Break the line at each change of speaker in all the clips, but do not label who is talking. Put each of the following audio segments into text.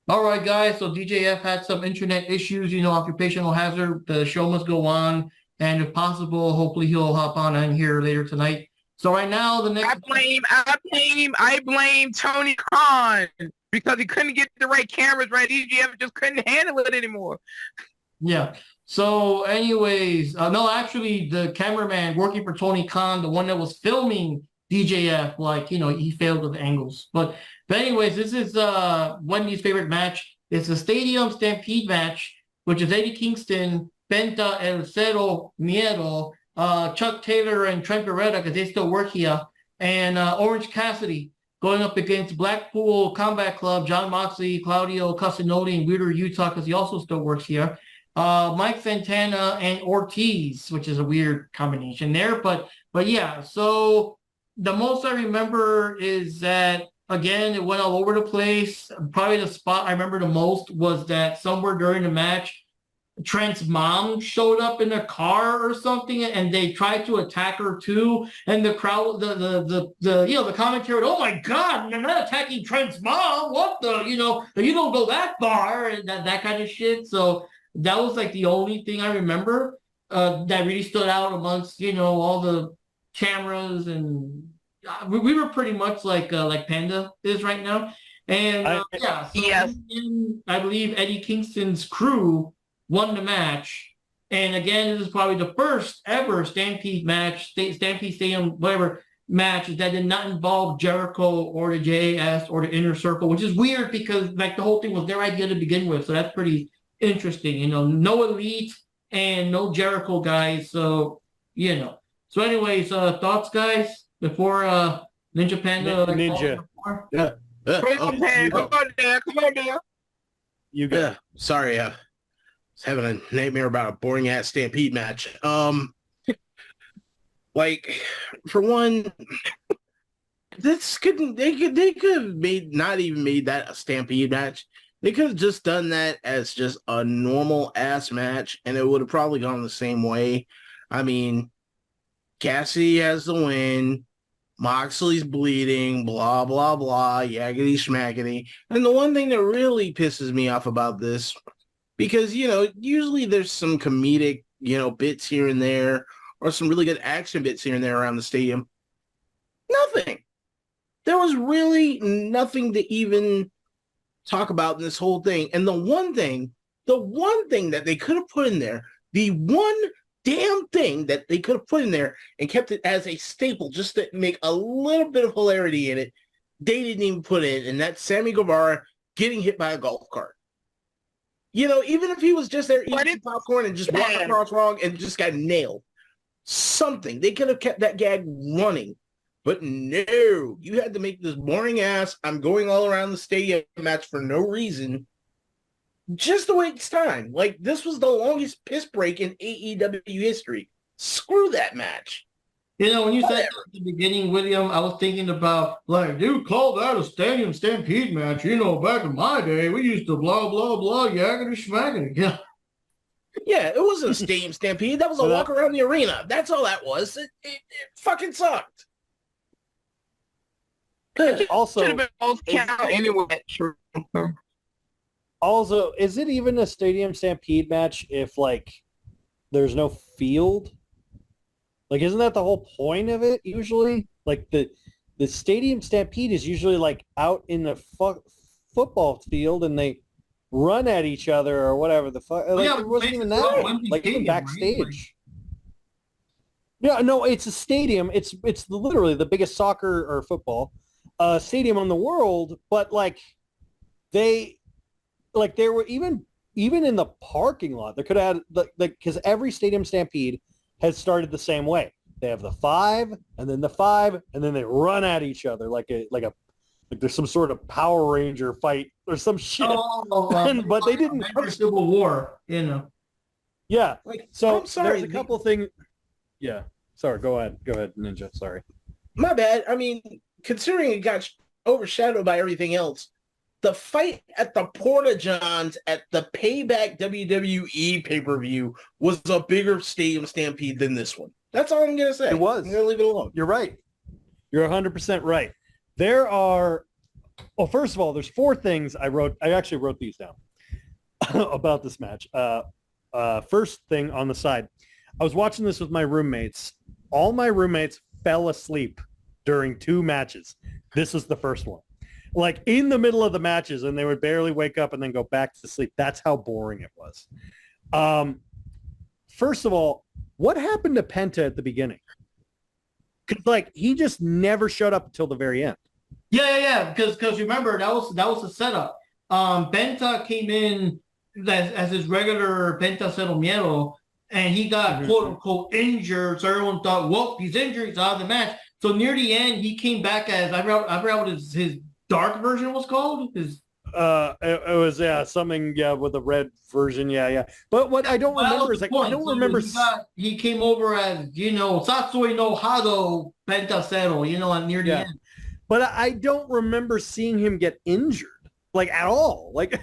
All right, guys. So DJF had some internet issues, occupational hazard. The show must go on. And if possible, hopefully he'll hop on in here later tonight. So right now, the next...
I blame Tony Khan because he couldn't get the right cameras right. DJF just couldn't handle it anymore.
Yeah. So anyways, no, actually the cameraman working for Tony Khan, the one that was filming DJF, he failed with angles. But anyways, this is Wendy's favorite match. It's a Stadium Stampede match, which is Eddie Kingston, Penta El Cero Miedo, Chuck Taylor and Trent Beretta, because they still work here, and Orange Cassidy going up against Blackpool Combat Club, John Moxley, Claudio Castagnoli, and Wheeler Utah, because he also still works here. Mike Santana and Ortiz, which is a weird combination there, but yeah. So the most I remember is that, again, it went all over the place. Probably the spot I remember the most was that somewhere during the match, Trent's mom showed up in a car or something, and they tried to attack her too. And the crowd, the commentary, oh my God, they're not attacking Trent's mom. What the, you don't go that far, and that kind of shit. So that was like the only thing I remember that really stood out amongst, all the cameras, and we were pretty much like Panda is right now. And I believe Eddie Kingston's crew won the match. And again, this is probably the first ever Stampede match, Stampede Stadium, whatever match that did not involve Jericho or the JAS or the Inner Circle, which is weird because the whole thing was their idea to begin with. So that's pretty interesting. No Elite and no Jericho guys. So, So anyways, thoughts, guys, before Ninja Panda?
Ninja.
Yeah.
Come on there.
You go.
Sorry, I was having a nightmare about a boring ass Stampede match. For one, they could have not even made that a Stampede match. They could have just done that as just a normal ass match, and it would have probably gone the same way. I mean, Cassidy has the win. Moxley's bleeding, blah, blah, blah, yaggity schmackety. And the one thing that really pisses me off about this, because, usually there's some comedic, bits here and there, or some really good action bits here and there around the stadium. Nothing. There was really nothing to even talk about in this whole thing. And the one thing that they could have put in there, the one damn thing that they could have put in there and kept it as a staple just to make a little bit of hilarity in it, they didn't even put in, and that's Sammy Guevara getting hit by a golf cart. Even if he was just there eating popcorn and just walked across wrong and just got nailed, something. They could have kept that gag running. But no, you had to make this boring ass, I'm going all around the stadium match for no reason, just to waste time. This was the longest piss break in AEW history. Screw that match.
When you said at the beginning, William, I was thinking about, dude, call that a Stadium Stampede match. Back in my day, we used to blah, blah, blah, yaggity schmaggity. Yeah.
Yeah, it wasn't a Stadium Stampede. That was a walk around the arena. That's all that was. It fucking sucked.
Also, Also, is it even a Stadium Stampede match if there's no field? Isn't that the whole point of it usually? The Stadium Stampede is usually out in the football field and they run at each other or whatever the fuck. It wasn't even that. Even backstage. Right? Yeah, no, it's a stadium. It's literally the biggest soccer or football stadium in the world, but they were even in the parking lot. They could have had because every Stadium Stampede has started the same way. They have the 5 and then the 5 and then they run at each other like there's some sort of Power Ranger fight or some shit. But they didn't.
Civil War,
Yeah. So
I'm sorry,
there's a couple things. Yeah. Sorry. Go ahead, Ninja. Sorry.
My bad. I mean, considering it got overshadowed by everything else, the fight at the Porta Johns at the Payback WWE pay-per-view was a bigger Stadium Stampede than this one. That's all I'm going to say.
It was.
I'm going to leave it alone.
You're right. You're 100% right. There are Well, first of all, there's 4 things I wrote. I actually wrote these down about this match. First thing on the side, I was watching this with my roommates. All my roommates fell asleep during 2 matches. This was the first one. Like in the middle of the matches, and they would barely wake up and then go back to sleep. That's how boring it was. First of all, what happened to Penta at the beginning? Because like he just never showed up until the very end.
Yeah. Because remember that was the setup. Penta came in as his regular Penta Cero Miedo, and he got quote unquote injured. So everyone thought, well, he's injured, he's out of the match. So near the end, he came back as I forgot what his dark version was called.
It was something with a red version, But what I don't remember is like I don't remember.
He came over as Satsui no Hado Penta Cero, near the end.
But I don't remember seeing him get injured like at all. Like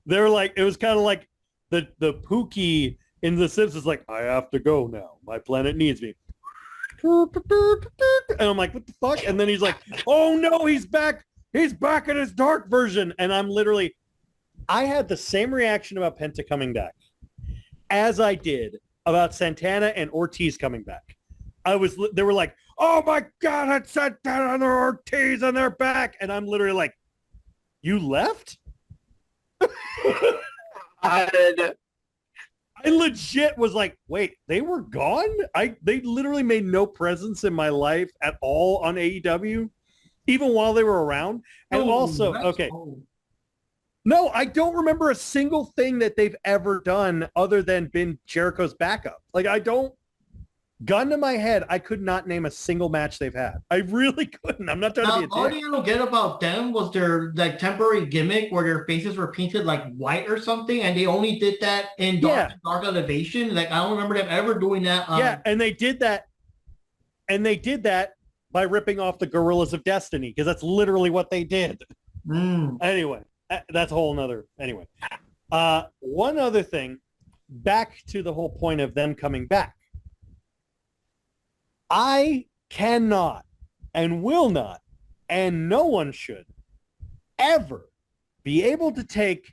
they're like it was kind of like the Pookie in The Simpsons, like I have to go now. My planet needs me. And I'm like, what the fuck? And then he's like, oh no, he's back. He's back in his dark version. And I had the same reaction about Penta coming back as I did about Santana and Ortiz coming back. They were like, oh my God, it's Santana and Ortiz and they're back. And I'm literally like, you left? I legit was like, wait, they were gone? They literally made no presence in my life at all on AEW, even while they were around. And no, I don't remember a single thing that they've ever done other than been Jericho's backup. Like gun to my head, I could not name a single match they've had. I really couldn't. I'm not trying to be a dick.
All you don't get about them was their like temporary gimmick where their faces were painted like white or something, and they only did that in Dark Elevation. Like I don't remember them ever doing that.
And they did that. And they did that by ripping off the Gorillas of Destiny, because that's literally what they did. Anyway, that's a whole nother. Anyway, one other thing, back to the whole point of them coming back. I cannot and will not, and no one should ever be able to take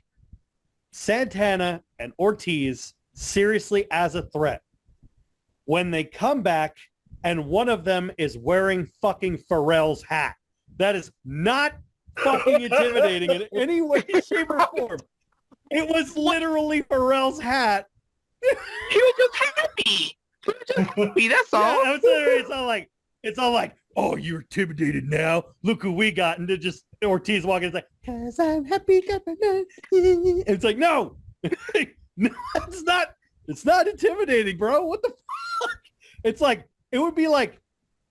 Santana and Ortiz seriously as a threat when they come back and one of them is wearing fucking Pharrell's hat. That is not fucking intimidating in any way, shape, or form. It was literally Pharrell's hat.
He was just happy. That's all.
Yeah, it's all like, oh, you're intimidated now. Look who we got. And then just Ortiz walking, it's like, cause I'm happy. It's like, no, no, it's not intimidating, bro. What the fuck? It's like, it would be like,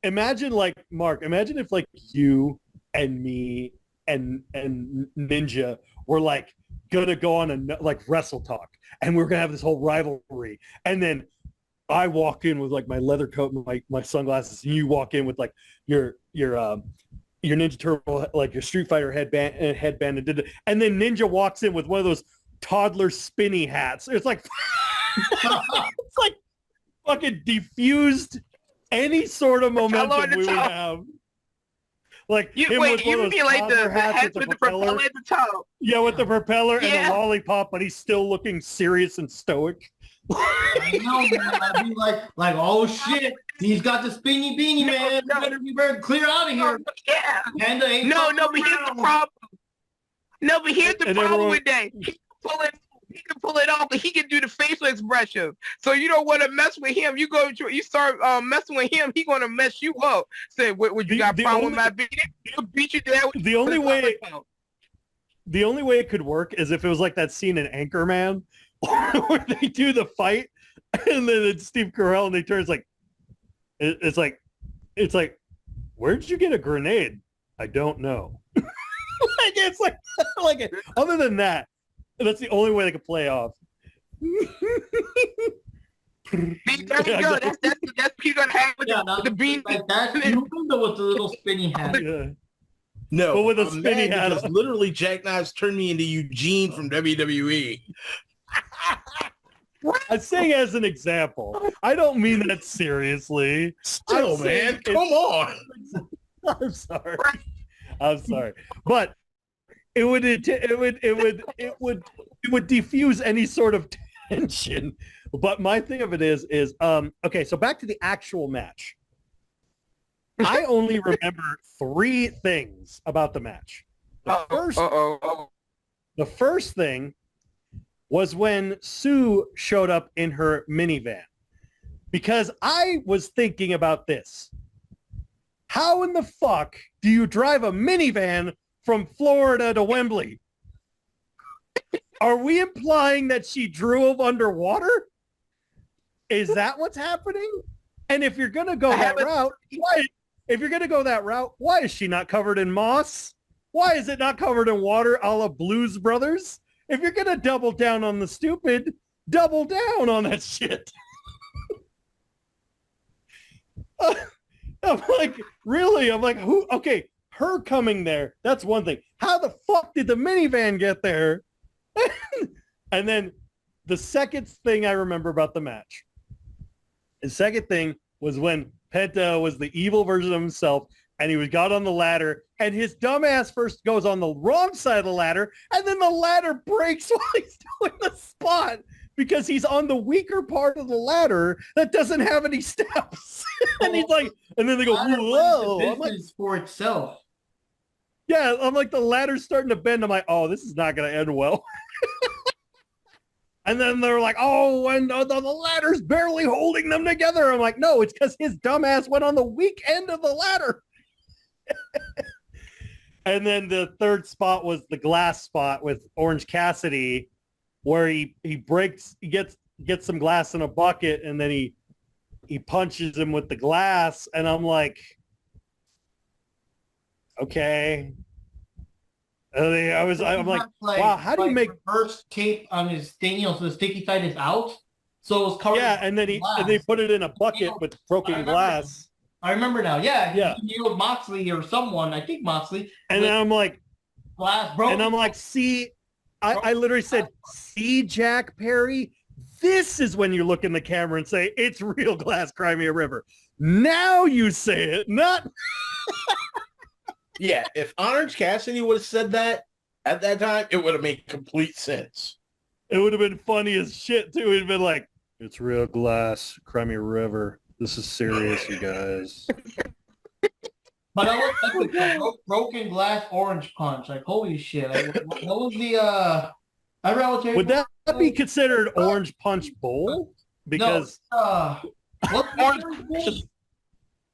imagine like, Mark, imagine if like you and me and Ninja were like gonna go on a like Wrestle Talk, and we're gonna have this whole rivalry, and then I walk in with like my leather coat and my sunglasses, and you walk in with like your Ninja Turtle, like your Street Fighter headband, and then Ninja walks in with one of those toddler spinny hats. It's like it's like fucking diffused any sort of momentum we would have. Like
you mean like the hat with the propeller at the top?
Yeah, with the propeller and the lollipop, but he's still looking serious and stoic.
I know, man. I'd be like, oh shit, he's got the spinny beanie, man. You better clear out of here.
Yeah.
Panda ain't
but here's the problem. No, but here's the problem with that. He can pull it off, but he can do the facial expression. So you don't want to mess with him. You start messing with him, he's gonna mess you up. Say, would you got a problem with my beating? He'll beat you down.
The only way it could work is if it was like that scene in Anchorman where they do the fight, and then it's Steve Carell, and they turn. It's like, where'd you get a grenade? I don't know. It's like other than that, that's the only way they could play off.
There you go. That's what you're gonna have with the bean.
Like that, with the little spinny hat.
Yeah.
No,
but with a spinny hat.
Because literally, Jackknives turned me into Eugene from WWE.
I'm saying as an example. I don't mean that seriously.
Still, man, come on.
I'm sorry. I'm sorry, but it would diffuse any sort of tension. But my thing of it is okay. So back to the actual match. I only remember 3 things about the match. The first thing was when Sue showed up in her minivan, because I was thinking about this. How in the fuck do you drive a minivan from Florida to Wembley? Are we implying that she drove underwater? Is that what's happening? And if you're gonna go that route, why is she not covered in moss? Why is it not covered in water, a la Blues Brothers? If you're gonna double down on the stupid, double down on that shit. I'm like, really? I'm like, who? Okay, her coming there, that's one thing. How the fuck did the minivan get there? And then the second thing I remember about the match, the second thing was when Penta was the evil version of himself, and he got on the ladder, and his dumbass first goes on the wrong side of the ladder, and then the ladder breaks while he's doing the spot because he's on the weaker part of the ladder that doesn't have any steps. And he's like, and then they go, whoa.
I'm like, for itself.
Yeah, I'm like, the ladder's starting to bend. I'm like, oh, this is not going to end well. And then they're like, oh, and the ladder's barely holding them together. I'm like, no, it's because his dumbass went on the weak end of the ladder. And then the third spot was the glass spot with Orange Cassidy, where he gets some glass in a bucket, and then he punches him with the glass, and I'm like, okay. I'm like, wow, how do you make
reverse tape on his thing, so the sticky side is out, so it's covered.
Yeah, and then they put it in a bucket with broken glass.
I remember now. Yeah.
He
nailed Moxley or someone. I think Moxley.
And then I'm like,
glass broken.
And I'm like, see, I literally said, see, Jack Perry, this is when you look in the camera and say, it's real glass, cry me a river. Now you say it, not.
Yeah, if Orange Cassidy would have said that at that time, it would have made complete sense.
It would have been funny as shit, too. It'd been like, it's real glass, cry me a river. This is serious, you guys.
But I was like the broken glass orange punch. Like, holy shit. What was the
Would that be considered Orange Punch Bowl? Because
what's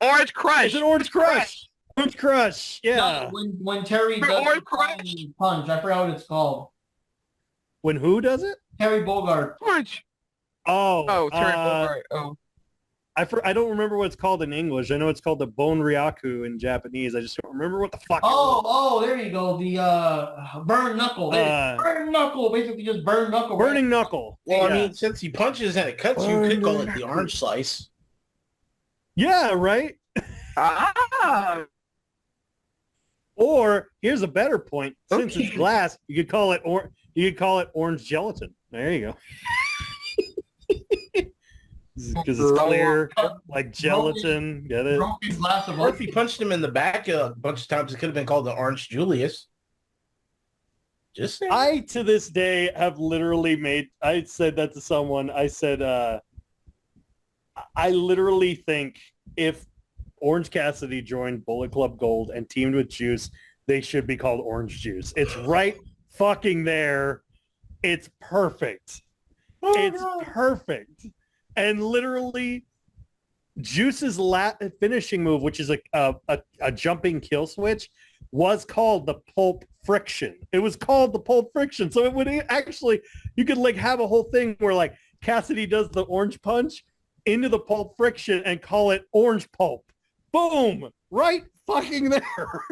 Orange Crush.
It's an Orange Crush. Orange Crush, yeah.
No, when Terry does
Orange
the punch, I forgot what it's called.
When who does it?
Terry Bogard.
Orange.
Oh,
Terry Bogard. Oh.
I don't remember what it's called in English. I know it's called the Bon Ryaku in Japanese. I just don't remember what the fuck.
There you go. The burn knuckle. Burn knuckle. Basically, just burn knuckle.
Burning knuckle.
Well, I mean, since he punches and it cuts, you could call it the orange slice.
Yeah, right. Or here's a better point. Since it's glass, you could call it orange gelatin. There you go. Because it's clear, like gelatin. Get it?
Or if he punched him in the back a bunch of times, it could have been called the Orange Julius. Just saying.
I, to this day, have literally I said that to someone. I said, I literally think if Orange Cassidy joined Bullet Club Gold and teamed with Juice, they should be called Orange Juice. It's right fucking there. It's perfect. It's perfect. And literally, Juice's finishing move, which is a jumping kill switch, was called the Pulp Friction. It was called the Pulp Friction. So it would actually, you could like have a whole thing where like Cassidy does the orange punch into the Pulp Friction and call it Orange Pulp. Boom! Right fucking there.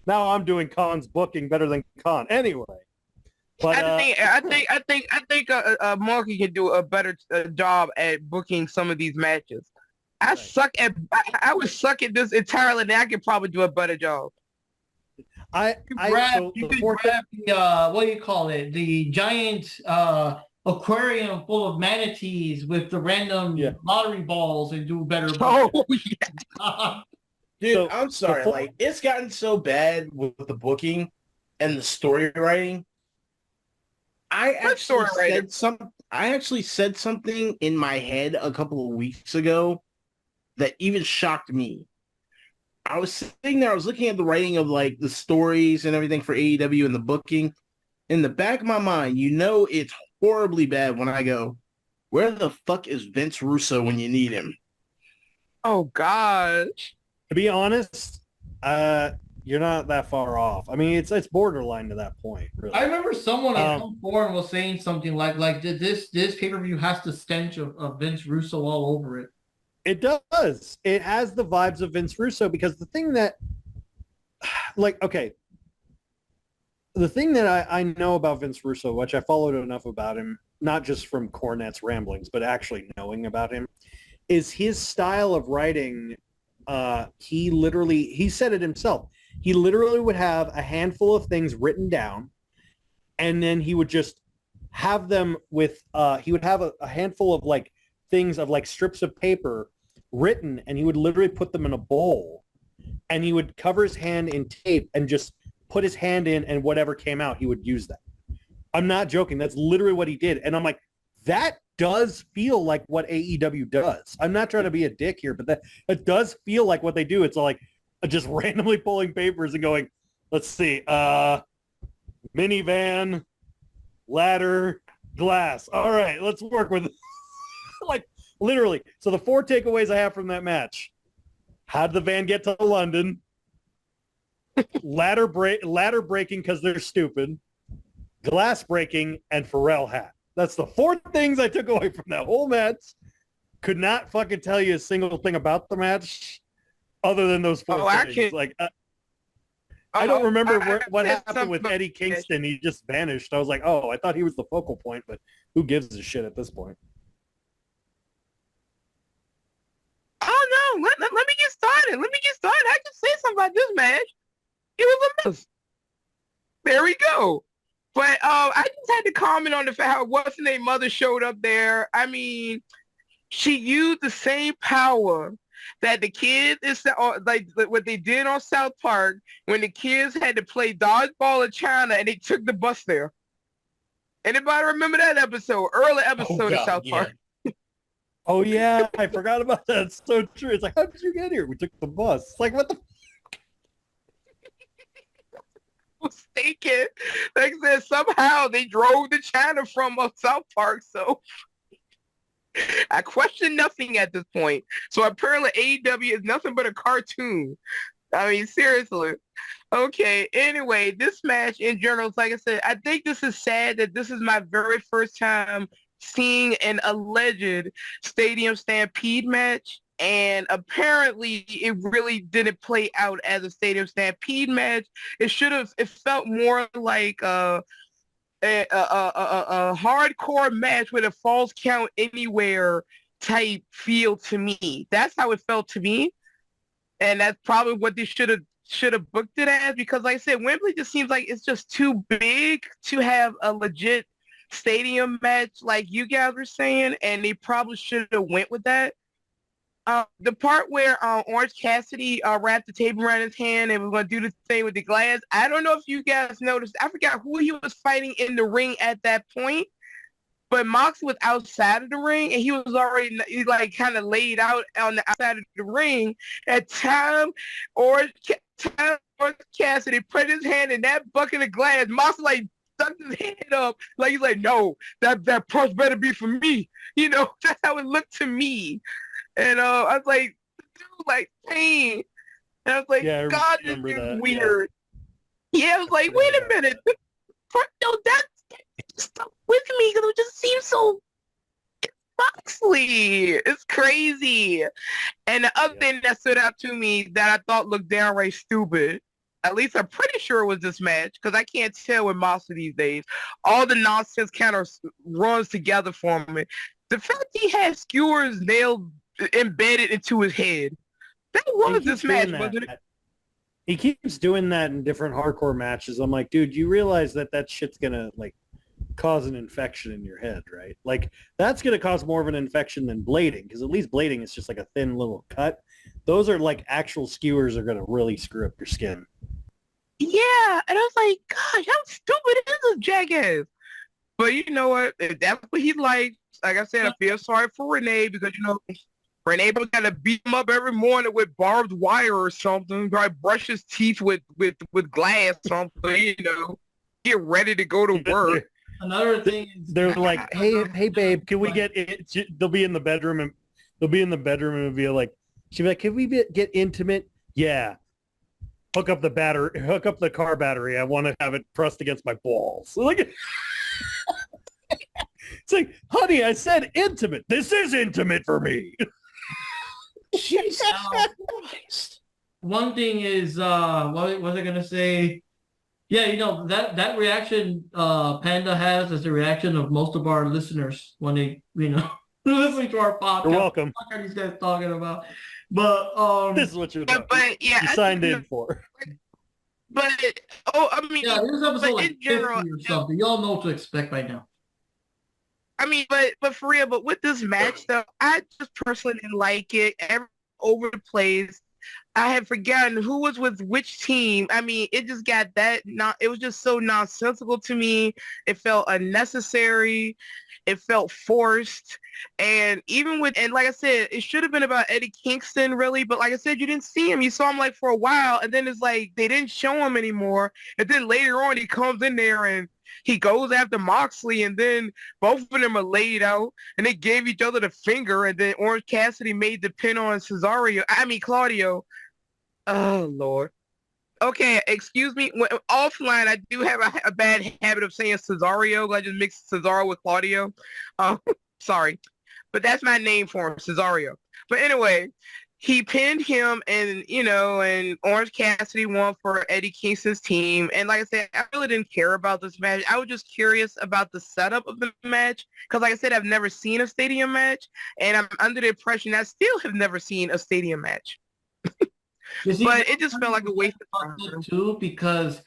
Now I'm doing Khan's booking better than Khan. Anyway. But,
I think Marky can do a better job at booking some of these matches. I would suck at this entirely, and I could probably do a better job.
You could grab the what do you call it? The giant aquarium full of manatees with the random lottery balls and do better.
Oh yeah.
Dude,
So,
I'm sorry.
before-
Like, it's gotten so bad with the booking and the story writing. I actually said something in my head a couple of weeks ago that even shocked me. I was sitting there, I was looking at the writing of like the stories and everything for AEW and the booking. In the back of my mind, it's horribly bad when I go, where the fuck is Vince Russo when you need him?
Oh gosh.
to be honest, you're not that far off. I mean, it's borderline to that point, really.
I remember someone on some forum was saying something like this pay-per-view has the stench of Vince Russo all over it.
It does. It has the vibes of Vince Russo because the thing that, like, okay, the thing that I know about Vince Russo, which I followed enough about him, not just from Cornette's ramblings, but actually knowing about him, is his style of writing. He said it himself. He literally would have a handful of things written down, and then he would just have them with, he would have a handful of like things of like strips of paper written, and he would literally put them in a bowl, and he would cover his hand in tape and just put his hand in, and whatever came out, he would use that. I'm not joking. That's literally what he did. And I'm like, that does feel like what AEW does. I'm not trying to be a dick here, but it does feel like what they do. It's like just randomly pulling papers and going, let's see, minivan, ladder, glass. All right, let's work with it. Like literally. So the 4 takeaways I have from that match: how did the van get to London? Ladder breaking because they're stupid. Glass breaking and Pharrell hat. That's the 4 things I took away from that whole match. Could not fucking tell you a single thing about the match other than those 4 things. Like, I don't remember what happened with Eddie Kingston. He just vanished. I was like, oh, I thought he was the focal point, but who gives a shit at this point?
Oh no, let me get started. I can say something about this match. It was a mess. There we go. But I just had to comment on the fact how what's-her-name mother showed up there. I mean, she used the same power that the kids like what they did on South Park when the kids had to play dodgeball in China and they took the bus there. Anybody remember that episode? Early episode of South Park.
Oh yeah, I forgot about that. It's so true. It's like, how did you get here? We took the bus. It's like, what the
mistaken. Like I said, somehow they drove to China from South Park, so I question nothing at this point. So apparently AEW is nothing but a cartoon. I mean, seriously. Okay, anyway, this match in general, like I said, I think this is sad that this is my very first time seeing an alleged Stadium Stampede match. And apparently it really didn't play out as a Stadium Stampede match. It felt more like a hardcore match with a falls count anywhere type feel to me. That's how it felt to me. And that's probably what they should have booked it as, because like I said, Wembley just seems like it's just too big to have a legit stadium match like you guys were saying, and they probably should have went with that. The part where Orange Cassidy wrapped the table around his hand and was going to do the thing with the glass, I don't know if you guys noticed. I forgot who he was fighting in the ring at that point, but Mox was outside of the ring and he was already like kind of laid out on the outside of the ring. At time Orange Cassidy put his hand in that bucket of glass, Mox like stuck his hand up like he's like, no, that punch better be for me. You know, that's how it looked to me. And I was like, dude, like pain. And I was like,
yeah,
God, this is weird. Yeah, I was like, wait a minute. No, that stuck with me because it just seems so Moxley. It's crazy. And the other thing that stood out to me that I thought looked downright stupid, at least I'm pretty sure it was this match, because I can't tell with Moxley these days. All the nonsense kind of runs together for me. The fact he had skewers embedded into his head. That was this match, wasn't it?
He keeps doing that in different hardcore matches. I'm like, dude, you realize that shit's gonna like cause an infection in your head, right? Like that's going to cause more of an infection than blading, because at least blading is just like a thin little cut. Those are like actual skewers are going to really screw up your skin.
Yeah, and I was like, gosh, how stupid is this jackass? But you know what? If that's what he likes, like I said, I feel sorry for Renee because, Renee got to beat him up every morning with barbed wire or something. Probably brush his teeth with glass or something, get ready to go to work.
Another thing is
they're like, hey, babe, can we get it? They'll be in the bedroom and be like, she'll be like, can we get intimate? Yeah. Hook up the car battery. I want to have it pressed against my balls. Like, it's like, honey, I said intimate. This is intimate for me.
Jesus Christ.
one thing is what was I gonna say? Yeah, that reaction Panda has is the reaction of most of our listeners when they, listening to our podcast.
You're welcome.
What are these guys talking about? But
this is what you're doing.
But yeah,
you signed in for.
But
this episode like
in general,
50 or something. Y'all know what to expect by now.
I mean, but for real, but with this match though, I just personally didn't like it. Over the place. I had forgotten who was with which team. I mean, it just got it was just so nonsensical to me. It felt unnecessary. It felt forced. And and like I said, it should have been about Eddie Kingston really, but like I said, you didn't see him. You saw him like for a while, and then it's like they didn't show him anymore. And then later on he comes in there and he goes after Moxley, and then both of them are laid out, and they gave each other the finger, and then Orange Cassidy made the pin on Claudio. Oh, Lord. Okay, excuse me. Offline, I do have a bad habit of saying Cesaro. I just mixed Cesaro with Claudio. Sorry. But that's my name for him, Cesaro. But anyway, he pinned him, and and Orange Cassidy won for Eddie Kingston's team. And like I said, I really didn't care about this match. I was just curious about the setup of the match because, like I said, I've never seen a stadium match, and I'm under the impression I still have never seen a stadium match. But it just felt like a waste of time
too, because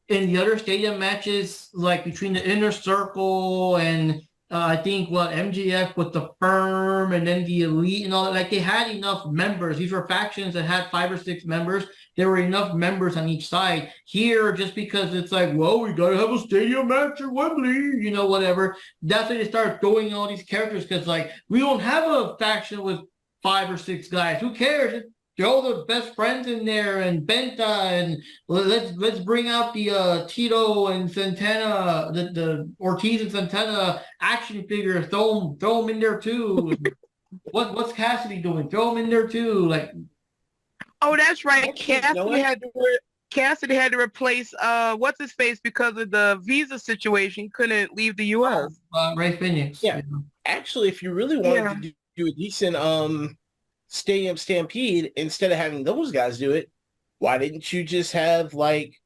in the other stadium matches, like between the Inner Circle and I think MJF with the Firm and then the Elite and all that, like they had enough members. These were factions that had 5 or 6 members. There were enough members on each side. Here, just because it's like, well, we gotta have a stadium match at Wembley, whatever. That's why they start throwing all these characters because like we don't have a faction with 5 or 6 guys. Who cares? Throw the best friends in there and Benta, and let's bring out the Tito and Santana, the Ortiz and Santana action figures. Throw them in there too. What's Cassidy doing? Throw him in there too. Like,
oh, that's right. Cassidy had to replace what's his face because of the visa situation. He couldn't leave the U.S.
Ray Phoenix.
Yeah, actually, if you really wanted to do a decent Stadium Stampede, instead of having those guys do it, why didn't you just have like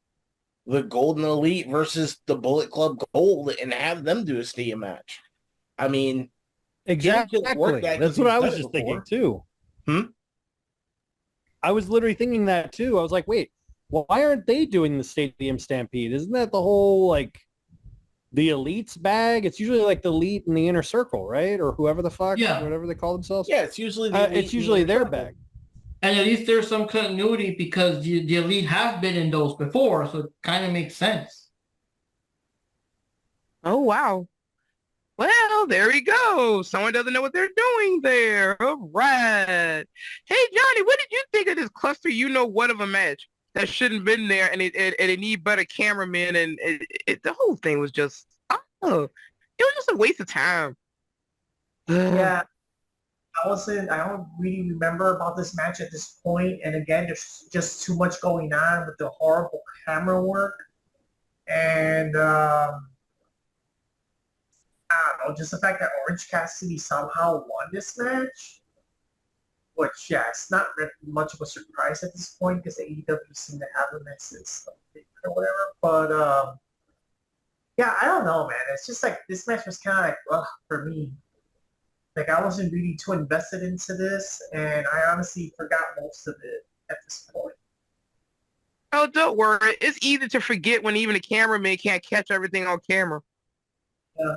the Golden Elite versus the Bullet Club Gold and have them do a stadium match? I mean,
exactly. That's what I was just thinking too. I was literally thinking that too. I was like, wait, why aren't they doing the Stadium Stampede? Isn't that the whole like the Elite's bag? It's usually like the Elite in the Inner Circle, right? Or whoever the fuck, whatever they call themselves.
Yeah, it's usually
their bag.
And at least there's some continuity because the Elite have been in those before, so it kind of makes sense.
Oh, wow. Well, there we go. Someone doesn't know what they're doing there. All right. Hey, Johnny, what did you think of this cluster what of a match? That shouldn't have been there, and it need better cameramen, and the whole thing was just it was just a waste of time.
Yeah, I don't really remember about this match at this point, and again, there's just too much going on with the horrible camera work, and I don't know, just the fact that Orange Cassidy somehow won this match. Which, it's not really much of a surprise at this point because AEW seem to have them since or whatever. But, I don't know, man. It's just like this match was kind of like, for me. Like, I wasn't really too invested into this, and I honestly forgot most of it at this point.
Oh, don't worry. It's easy to forget when even a cameraman can't catch everything on camera.
Yeah.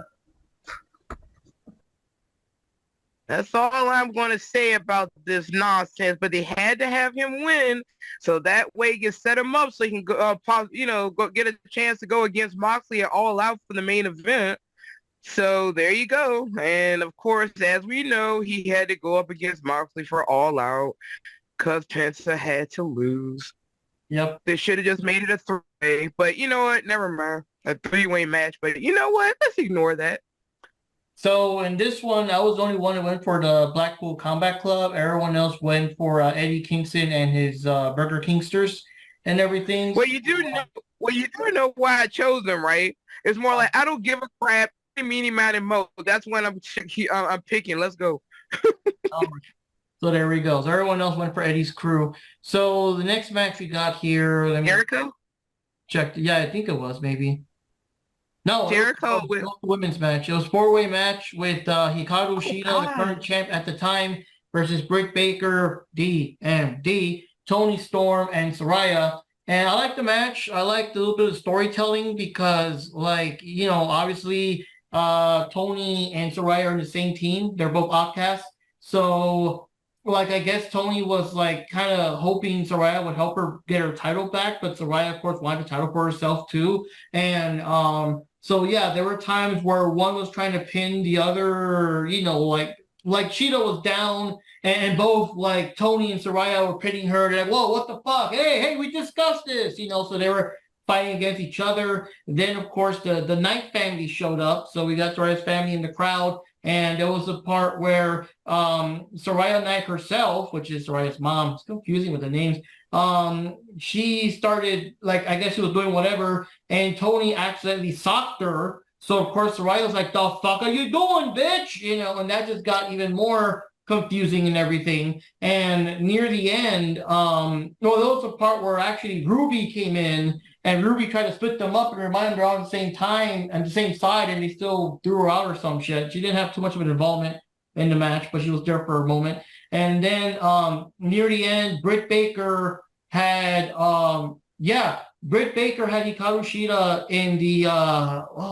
That's all I'm going to say about this nonsense. But they had to have him win, so that way you can set him up so he can go, go get a chance to go against Moxley at All Out for the main event. So there you go. And of course, as we know, he had to go up against Moxley for All Out because Penta had to lose.
Yep.
They should have just made it a three-way, but you know what? Never mind. A three-way match, but you know what? Let's ignore that.
So in this one, I was the only one that went for the Blackpool Combat Club. Everyone else went for Eddie Kingston and his Burger Kingsters and everything.
Well, you do know why I chose them, right? It's more like I don't give a crap. Meeny, miny, mo. That's when I'm picking. Let's go.
So there we go. So everyone else went for Eddie's crew. So the next match we got here. Let me
Jericho?
check. Yeah, I think it was maybe. No,
Jericho
it was a women's match. It was 4-way match with Hikaru Shida, the current champ at the time, versus Britt Baker, DMD, Toni Storm, and Saraya. And I like the match. I like a little bit of storytelling because, like, you know, obviously Toni and Saraya are in the same team. They're both outcasts. So, like, I guess Toni was, like, kind of hoping Saraya would help her get her title back. But Saraya, of course, wanted the title for herself, too. And so, yeah, there were times where one was trying to pin the other, you know, like Shida was down and both like Toni and Saraya were pitting her. They're like, whoa, what the fuck? Hey, we discussed this, you know, so they were fighting against each other. Then, of course, the Knight family showed up. So we got Saraya's family in the crowd. And there was a part where Saraya Knight herself, which is Saraya's mom, it's confusing with the names, she started, like, I guess she was doing whatever, and Toni accidentally socked her. So, of course, Saraya's like, the fuck are you doing, bitch? You know, and that just got even more confusing and everything. And near the end, there was a part where actually Ruby came in, and Ruby tried to split them up and remind her all at the same time, and the same side, and they still threw her out or some shit. She didn't have too much of an involvement in the match, but she was there for a moment. And then near the end, Britt Baker had Britt Baker had Hikaru Shida in the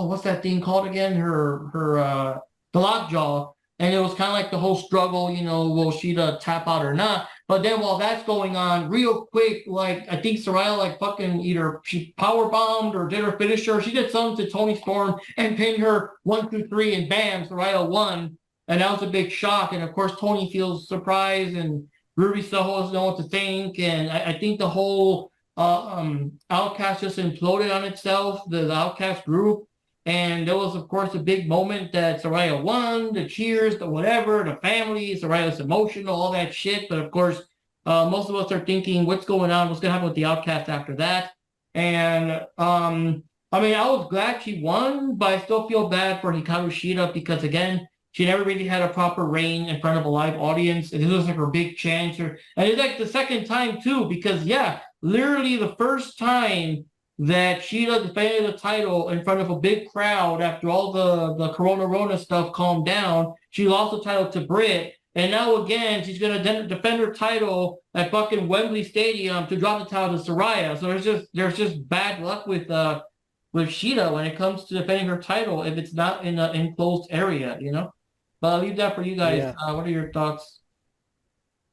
what's that thing called again? The lockjaw. And it was kind of like the whole struggle, you know, will Shida tap out or not? But then while that's going on, real quick, like, I think Saraya, like, fucking either she power bombed or did her finisher. She did something to Toni Storm and pinned her 1, 2, 3, and bam, Saraya won. And that was a big shock. And of course, Toni feels surprised, and Ruby still doesn't know what to think. And I think the whole Outcast just imploded on itself, the Outcast group. And there was, of course, a big moment that Saraya won, the cheers, the whatever, the family, Saraya's emotional, all that shit. But of course, most of us are thinking, what's going on? What's going to happen with the Outcast after that? And I mean, I was glad she won, but I still feel bad for Hikaru Shida because, again, she never really had a proper reign in front of a live audience. And this was like her big chance. And it's like the second time, too, because, yeah, literally the first time that Shida defended the title in front of a big crowd after all the Corona stuff calmed down, she lost the title to Britt. And now again, she's going to defend her title at fucking Wembley Stadium to drop the title to Saraya. So there's just bad luck with Shida when it comes to defending her title if it's not in an enclosed area, you know? But I'll leave that for you guys.
Yeah.
What are your thoughts?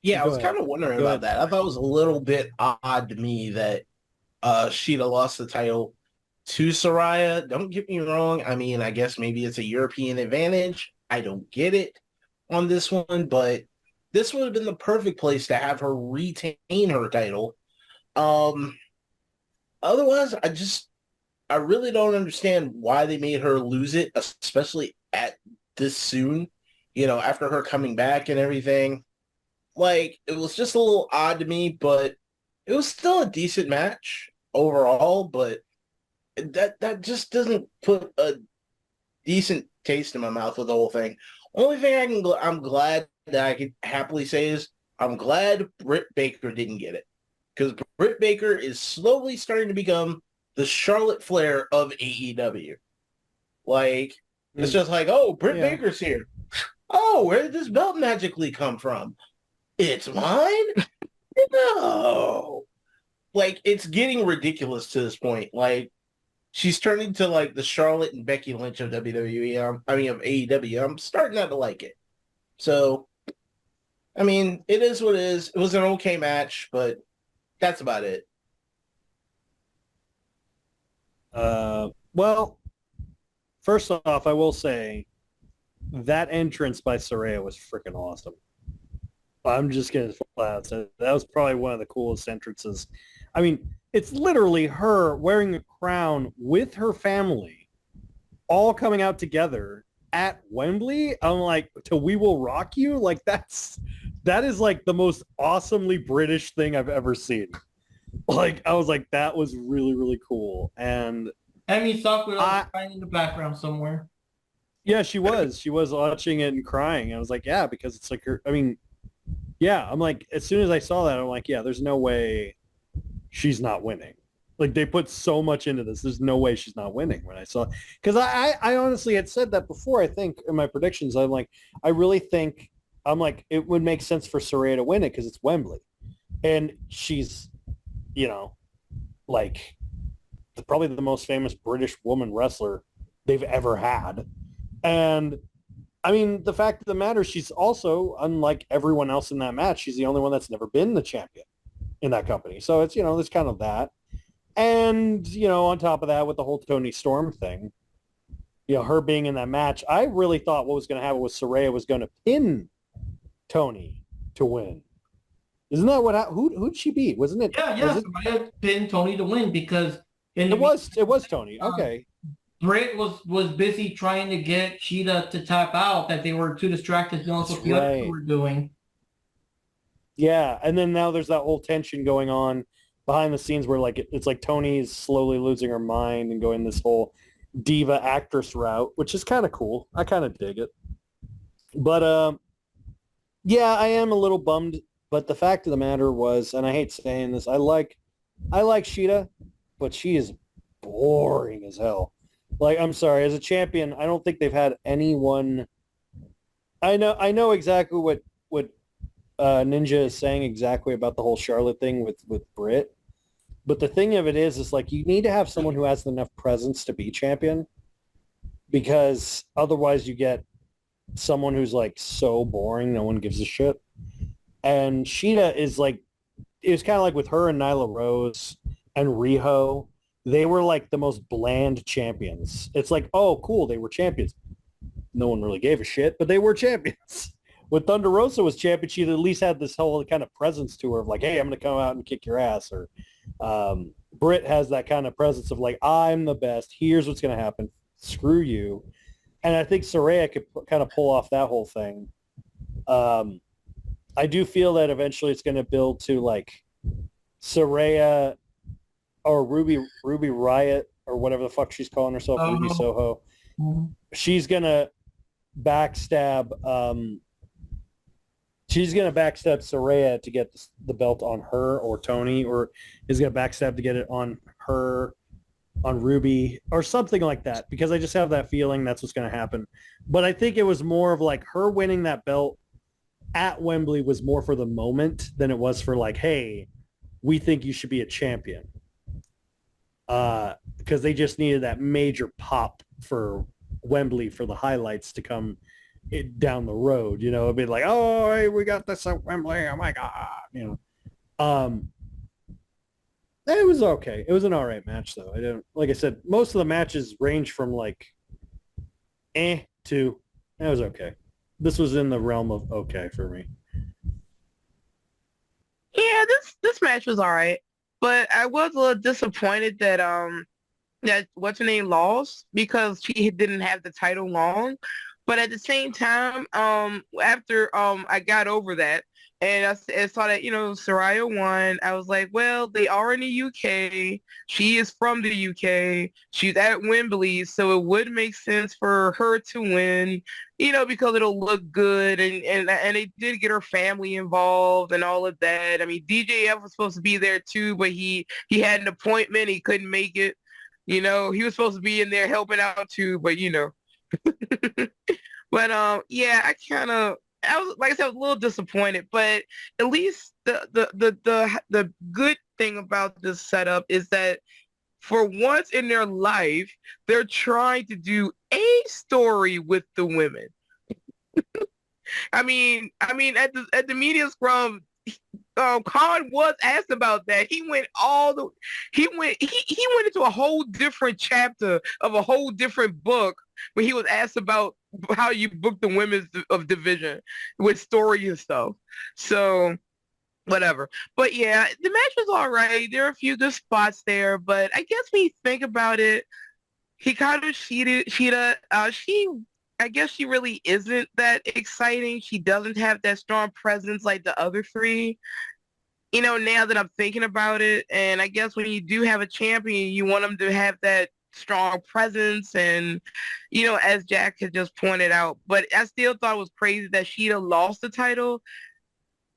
Yeah, I was kind of wondering about that. I thought it was a little bit odd to me that Shida lost the title to Saraya. Don't get me wrong. I mean, I guess maybe it's a European advantage. I don't get it on this one, but this would have been the perfect place to have her retain her title. Otherwise, I really don't understand why they made her lose it, especially at this soon, you know, after her coming back and everything. Like, it was just a little odd to me, but it was still a decent match overall, but that just doesn't put a decent taste in my mouth with the whole thing. Only thing I'm glad that I can happily say is I'm glad Britt Baker didn't get it, because Britt Baker is slowly starting to become the Charlotte Flair of AEW. Like, it's just like, oh, Britt Baker's here. Oh, where did this belt magically come from? It's mine? No. Like, it's getting ridiculous to this point. Like, she's turning to like the Charlotte and Becky Lynch of WWE. Of AEW. I'm starting not to like it. So, I mean, it is what it is. It was an okay match, but that's about it.
Well, first off, I will say that entrance by Saraya was freaking awesome. I'm just going to flat out say that was probably one of the coolest entrances. I mean, it's literally her wearing a crown with her family, all coming out together at Wembley. I'm like, to "We Will Rock You." Like that is like the most awesomely British thing I've ever seen. Like I was like, that was really, really cool. And
Emmy Sakura was crying in the background somewhere.
yeah, she was watching it and crying. I was like, yeah, because it's like her. I mean, yeah, I'm like, as soon as I saw that, I'm like, yeah, there's no way she's not winning. Like they put so much into this. There's no way she's not winning when I saw, because I honestly had said that before. I think in my predictions, I'm like, I really think I'm like, it would make sense for Saraya to win it because it's Wembley. And she's, you know, like probably the most famous British woman wrestler they've ever had. And I mean, the fact of the matter, she's also, unlike everyone else in that match, she's the only one that's never been the champion in that company. So it's, you know, there's kind of that. And, you know, on top of that, with the whole Toni Storm thing, you know, her being in that match, I really thought what was going to happen was Saraya was going to pin Toni to win. Isn't that what? Who'd she beat? Wasn't it?
Yeah. Saraya pinned Toni to win because
it was Toni. Okay.
Britt was busy trying to get Sheeta to tap out, that they were too distracted to know what the other two were doing.
Yeah, and then now there's that whole tension going on behind the scenes where like it's like Toni's slowly losing her mind and going this whole diva actress route, which is kind of cool. I kind of dig it. But yeah, I am a little bummed. But the fact of the matter was, and I hate saying this, I like Sheeta, but she is boring as hell. Like, I'm sorry, as a champion, I don't think they've had anyone. I know exactly what Ninja is saying exactly about the whole Charlotte thing with Britt. But the thing of it is like you need to have someone who has enough presence to be champion, because otherwise you get someone who's like so boring, no one gives a shit. And Sheeta is like, it was kind of like with her and Nyla Rose and Riho. They were like the most bland champions. It's like, oh, cool, they were champions. No one really gave a shit, but they were champions. When Thunder Rosa was champion, she at least had this whole kind of presence to her of like, hey, I'm going to come out and kick your ass. Or Britt has that kind of presence of like, I'm the best. Here's what's going to happen. Screw you. And I think Saraya could kind of pull off that whole thing. I do feel that eventually it's going to build to like Saraya or Ruby Riot or whatever the fuck she's calling herself, Ruby Soho.
Mm-hmm.
She's going to backstab Saraya to get the belt on her or Toni, or is going to backstab to get it on her, on Ruby or something like that, because I just have that feeling that's what's going to happen. But I think it was more of like her winning that belt at Wembley was more for the moment than it was for like, hey, we think you should be a champion. Because they just needed that major pop for Wembley for the highlights to come down the road. You know, it'd be like, oh, hey, we got this at Wembley. Oh my God. You know, it was okay. It was an all right match though. Like I said, most of the matches range from like to it was okay. This was in the realm of okay for me.
Yeah, this match was all right, but I was a little disappointed that that what's her name lost, because she didn't have the title long. But at the same time, after I got over that and I saw that, you know, Saraya won, I was like, well, they are in the UK. She is from the UK. She's at Wembley, so it would make sense for her to win, you know, because it'll look good. And they did get her family involved and all of that. I mean, DJF was supposed to be there too, but he had an appointment. He couldn't make it. You know, he was supposed to be in there helping out too, but you know. But yeah, I was, like I said, I was a little disappointed, but at least the good thing about this setup is that for once in their life, they're trying to do a story with the women. I mean, at the media scrum, Khan was asked about that. He went into a whole different chapter of a whole different book when he was asked about how you book the women's of division with story and stuff. So whatever. But yeah, the match was all right. There are a few good spots there, but I guess when you think about it, Hikaru Shida, I guess she really isn't that exciting. She doesn't have that strong presence like the other three. You know, now that I'm thinking about it, and I guess when you do have a champion, you want them to have that strong presence and, you know, as Jack had just pointed out. But I still thought it was crazy that Shida lost the title.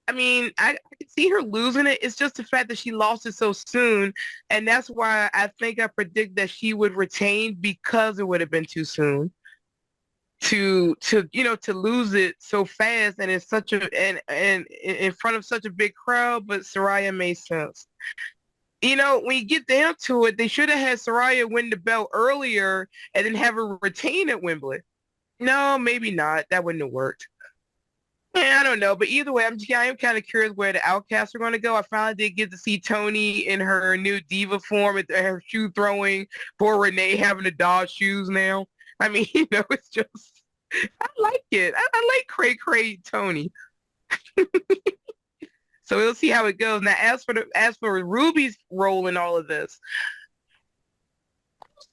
I mean, I could see her losing it. It's just the fact that she lost it so soon, and that's why I think I predict that she would retain because it would have been too soon to lose it so fast and in such a and in front of such a big crowd. But Saraya made sense. You know, when you get down to it, they should have had Saraya win the belt earlier and then have her retain at Wembley. No, maybe not. That wouldn't have worked. Yeah, I don't know, but either way, I am kind of curious where the Outcasts are going to go. I finally did get to see Toni in her new diva form, and her shoe throwing, poor Renee having to dodge shoes now. I mean, you know, it's just, I like it. I like Cray Cray Toni. So we'll see how it goes. Now, as for Ruby's role in all of this,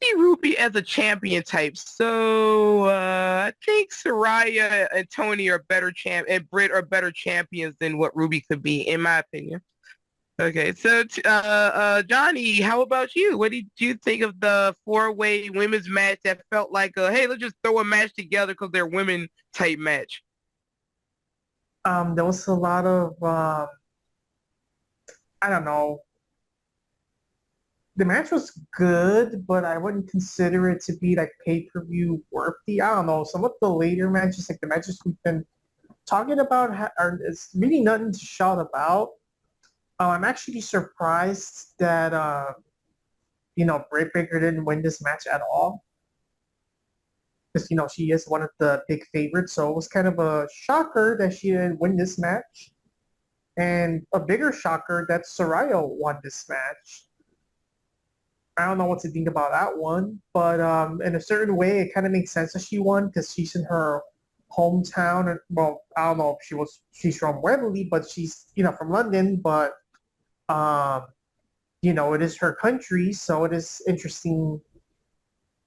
see Ruby as a champion type. So I think Saraya and Toni are better and Britt are better champions than what Ruby could be, in my opinion. Okay, so Johnny, how about you? What did you think of the 4-way women's match that felt like hey, let's just throw a match together because they're women type match?
There was a lot of I don't know. The match was good, but I wouldn't consider it to be like pay-per-view worthy. I don't know. Some of the later matches, like the matches we've been talking about, it's really nothing to shout about. I'm actually surprised that Britt Baker didn't win this match at all, because she is one of the big favorites. So it was kind of a shocker that she didn't win this match, and a bigger shocker that Saraya won this match. I don't know what to think about that one, but in a certain way, it kind of makes sense that she won because she's in her hometown. Well, I don't know if she's from Wembley, but she's from London. But it is her country, so it is interesting.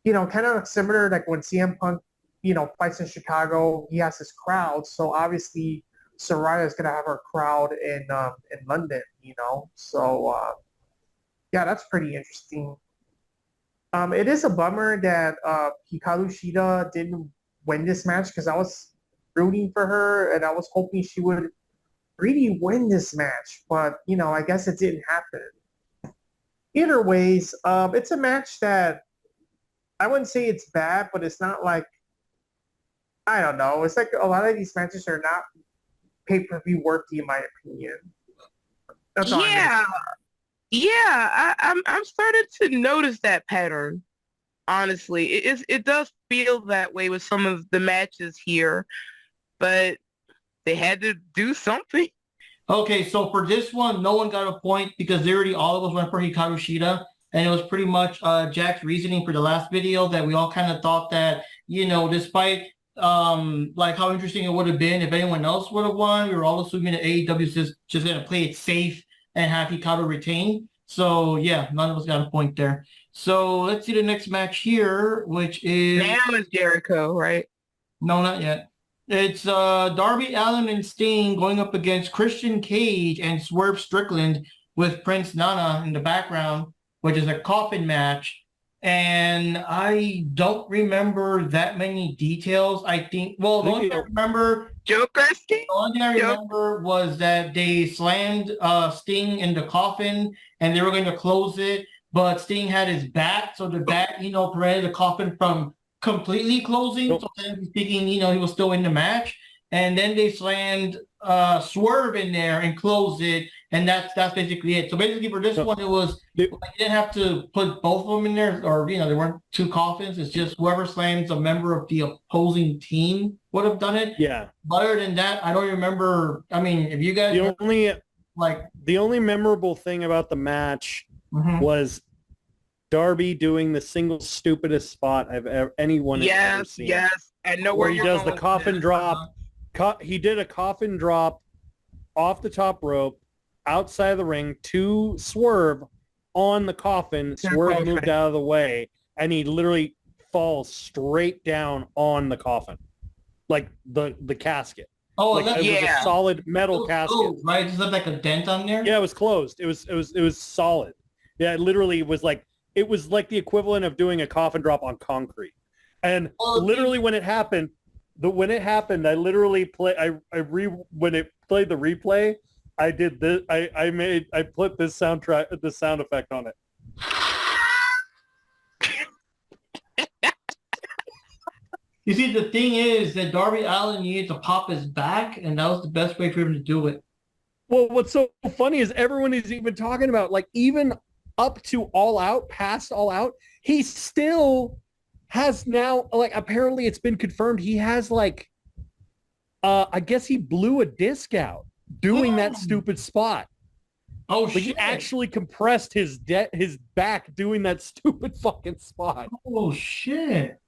Kind of similar like when CM Punk, fights in Chicago, he has his crowd. So obviously, Saraya is gonna have her crowd in London. So. Yeah, that's pretty interesting. It is a bummer that Hikaru Shida didn't win this match because I was rooting for her and I was hoping she would really win this match. But, I guess it didn't happen. Either ways, it's a match that I wouldn't say it's bad, but it's not like, I don't know. It's like a lot of these matches are not pay-per-view worthy in my opinion. That's all
Yeah, I'm starting to notice that pattern. Honestly, it does feel that way with some of the matches here, but they had to do something.
Okay, so for this one, no one got a point because all of us went for Hikaru Shida, and it was pretty much Jack's reasoning for the last video that we all kind of thought that despite like how interesting it would have been if anyone else would have won, we were all assuming that AEW is just going to play it safe and have Hikaru retain. So yeah, none of us got a point there. So let's see the next match here, which is
now it's Jericho, right?
No, not yet. It's Darby Allin and Sting going up against Christian Cage and Swerve Strickland with Prince Nana in the background, which is a coffin match. And I don't remember that many details. I think, well, the only thing I remember,
Joker Sting?
The only thing I remember was that they slammed Sting in the coffin and they were going to close it, but Sting had his back, so the back, prevented the coffin from completely closing. So then speaking, he was still in the match. and then they slammed Swerve in there and closed it, and that's basically it. So basically for this one, it was like, you didn't have to put both of them in there, or there weren't two coffins. It's just whoever slams a member of the opposing team would have done it.
Yeah.
But other than that, I don't remember. I mean, if you guys
the only memorable thing about the match was Darby doing the single stupidest spot anyone has ever seen.
Yes, and know
where he does the coffin drop. He did a coffin drop off the top rope outside of the ring to Swerve on the coffin. Swerve moved out of the way, and he literally falls straight down on the coffin, like the casket.
Oh,
like, it was a solid metal casket,
closed, right? Does it have like a dent on there?
Yeah, it was closed. It was solid. Yeah, it literally was like the equivalent of doing a coffin drop on concrete. And literally when it happened, I literally when it played the replay, I did this. I put this sound effect on it.
You see, the thing is that Darby Allin needed to pop his back, and that was the best way for him to do it.
Well, what's so funny is everyone is even talking about, like, even up to All Out, past All Out, he still has now, like, apparently it's been confirmed he has, like, I guess he blew a disc out doing that stupid spot.
Oh,
like, he actually compressed his back doing that stupid fucking spot.
Oh, shit.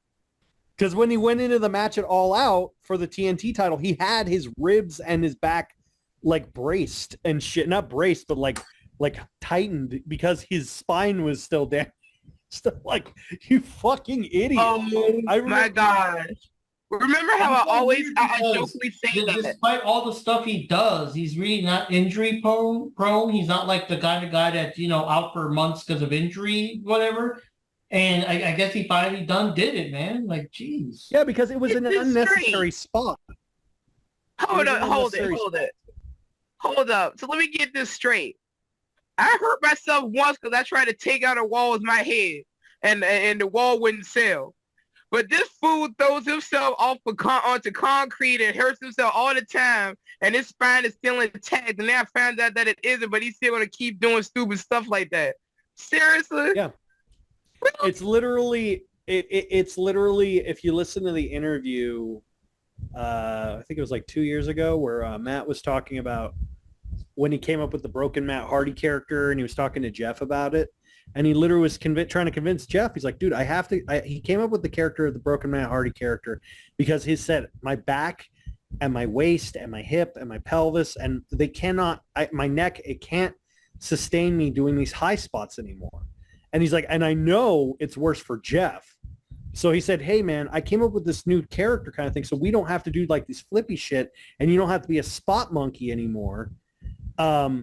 Because when he went into the match at All Out for the TNT title, he had his ribs and his back like braced and shit. Not braced, but like tightened because his spine was still damaged. Like, you fucking idiot.
Oh my God. Remember how I jokingly say that?
Despite all the stuff he does, he's really not injury prone. He's not like the guy that's, out for months because of injury, whatever. And I guess he finally did it, man. Like, jeez.
Yeah, because it was an unnecessary spot.
Hold up. So let me get this straight. I hurt myself once because I tried to take out a wall with my head, and the wall wouldn't sell. But this fool throws himself onto concrete and hurts himself all the time, and his spine is still intact. And now I found out that it isn't, but he's still going to keep doing stupid stuff like that. Seriously?
Yeah. It's literally if you listen to the interview, I think it was like 2 years ago, where Matt was talking about when he came up with the broken Matt Hardy character, and he was talking to Jeff about it, and he literally was trying to convince Jeff. He's like, dude, he came up with the character of the broken Matt Hardy character because he said my back and my waist and my hip and my pelvis, and my neck, it can't sustain me doing these high spots anymore. And he's like, and I know it's worse for Jeff. So he said, hey, man, I came up with this new character kind of thing, so we don't have to do like this flippy shit, and you don't have to be a spot monkey anymore. But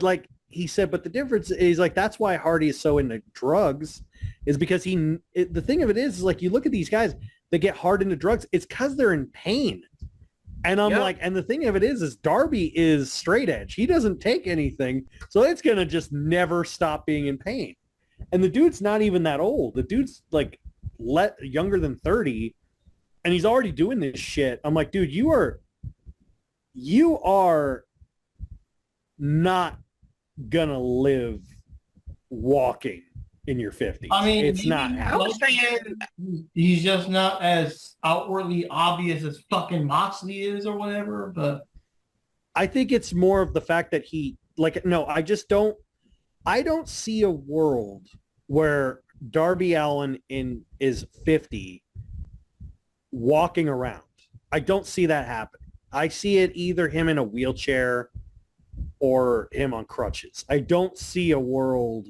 like he said, but the difference is, like, that's why Hardy is so into drugs, is because the thing of it is like, you look at these guys that get hard into drugs, it's because they're in pain. And I'm like, and the thing of it is Darby is straight edge. He doesn't take anything. So it's going to just never stop being in pain. And the dude's not even that old. The dude's like younger than 30, and he's already doing this shit. I'm like, dude, you are not going to live walking in your 50s.
I mean,
it's not
happening.
He's just not as outwardly obvious as fucking Moxley is or whatever, but
I think it's more of the fact that I don't see a world where Darby Allin is 50 walking around. I don't see that happening. I see it either him in a wheelchair or him on crutches. I don't see a world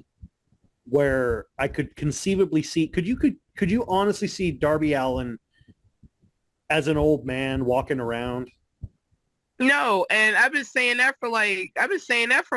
where I could conceivably see. Could you honestly see Darby Allin as an old man walking around?
No, and I've been saying that for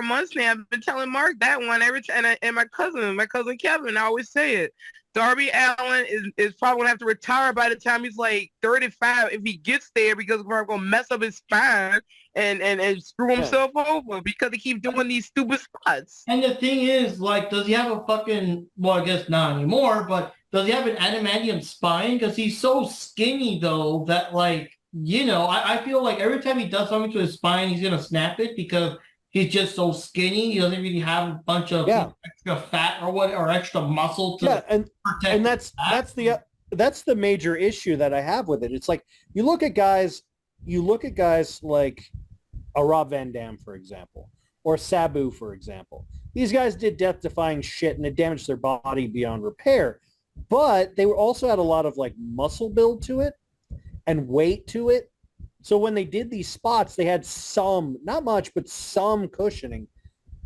months now. I've been telling Mark that one every time, and my cousin Kevin, I always say it. Darby Allin is probably gonna have to retire by the time he's like 35 if he gets there, because we're gonna mess up his spine and screw himself over because he keeps doing these stupid spots.
And the thing is, like, does he have a fucking, well, I guess not anymore, but does he have an adamantium spine? Because he's so skinny though that, like, I feel like every time he does something to his spine, he's gonna snap it because he's just so skinny. He doesn't really have a bunch of extra fat or extra muscle to protect.
And that's the major issue that I have with it. It's like you look at guys like a Rob Van Dam, for example, or Sabu, for example. These guys did death-defying shit and it damaged their body beyond repair, but they also had a lot of like muscle build to it and weight to it. So when they did these spots, they had some, not much, but some cushioning.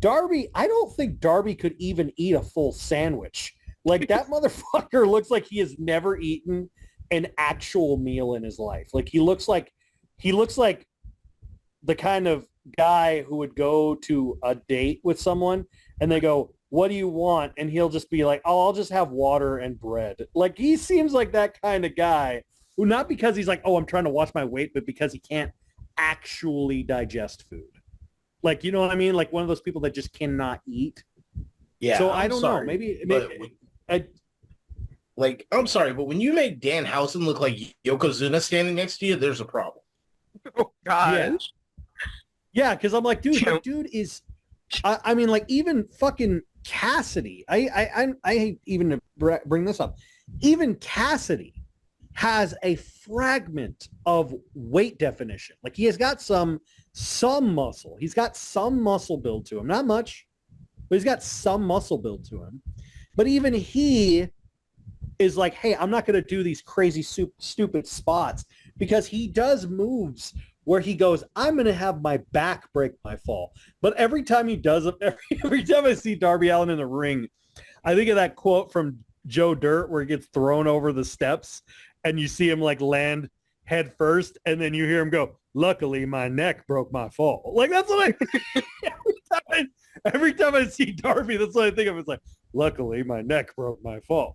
Darby, I don't think Darby could even eat a full sandwich. Like that motherfucker looks like he has never eaten an actual meal in his life. Like he looks like the kind of guy who would go to a date with someone and they go, "What do you want?" And he'll just be like, "Oh, I'll just have water and bread." Like he seems like that kind of guy who, not because he's like, "Oh, I'm trying to watch my weight," but because he can't actually digest food. Like, you know what I mean? Like one of those people that just cannot eat.
Yeah.
So I don't know. Maybe
I'm sorry, but when you make Danhausen look like Yokozuna standing next to you, there's a problem.
Oh gosh.
Yeah, because I'm like, dude is, I mean, like even fucking Cassidy. I hate even to bring this up. Even Cassidy has a fragment of weight definition. Like he has got some muscle. He's got some muscle build to him. Not much, but he's got some muscle build to him. But even he is like, hey, I'm not going to do these crazy stupid spots, because he does moves where he goes, I'm going to have my back break my fall. But every time he does it, every time I see Darby Allin in the ring, I think of that quote from Joe Dirt where he gets thrown over the steps and you see him like land head first, and then you hear him go, "Luckily my neck broke my fall." Like that's what every time I see Darby, that's what I think of. It's like, luckily my neck broke my fall.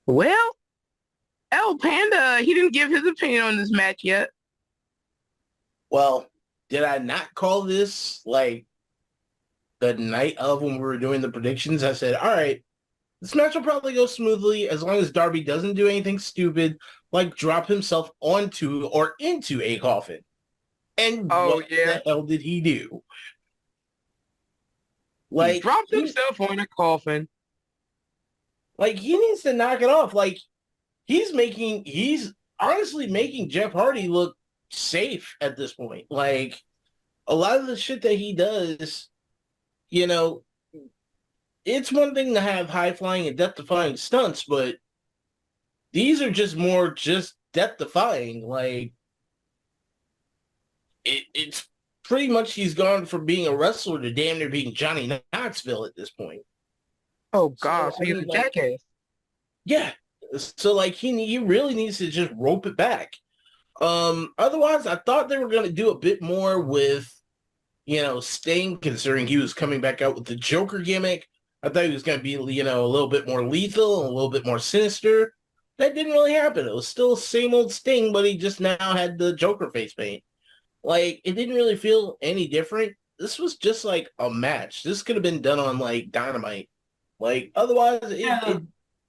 Well, El Panda, he didn't give his opinion on this match yet.
Well, did I not call this like the night of when we were doing the predictions? I said, all right, this match will probably go smoothly as long as Darby doesn't do anything stupid, like drop himself onto or into a coffin. And what the hell did he do? Like,
he dropped himself on a coffin.
Like, he needs to knock it off. Like, he's honestly making Jeff Hardy look safe at this point. Like, a lot of the shit that he does, it's one thing to have high-flying and death-defying stunts, but these are just more just death-defying. Like, it's pretty much he's gone from being a wrestler to damn near being Johnny Knoxville at this point.
Oh, God, so he's a jackass.
Yeah. So, like, he really needs to just rope it back. Otherwise, I thought they were going to do a bit more with, Sting, considering he was coming back out with the Joker gimmick. I thought he was going to be, a little bit more lethal and a little bit more sinister. That didn't really happen. It was still same old Sting, but he just now had the Joker face paint. Like, it didn't really feel any different. This was just like a match. This could have been done on like Dynamite. Like, otherwise,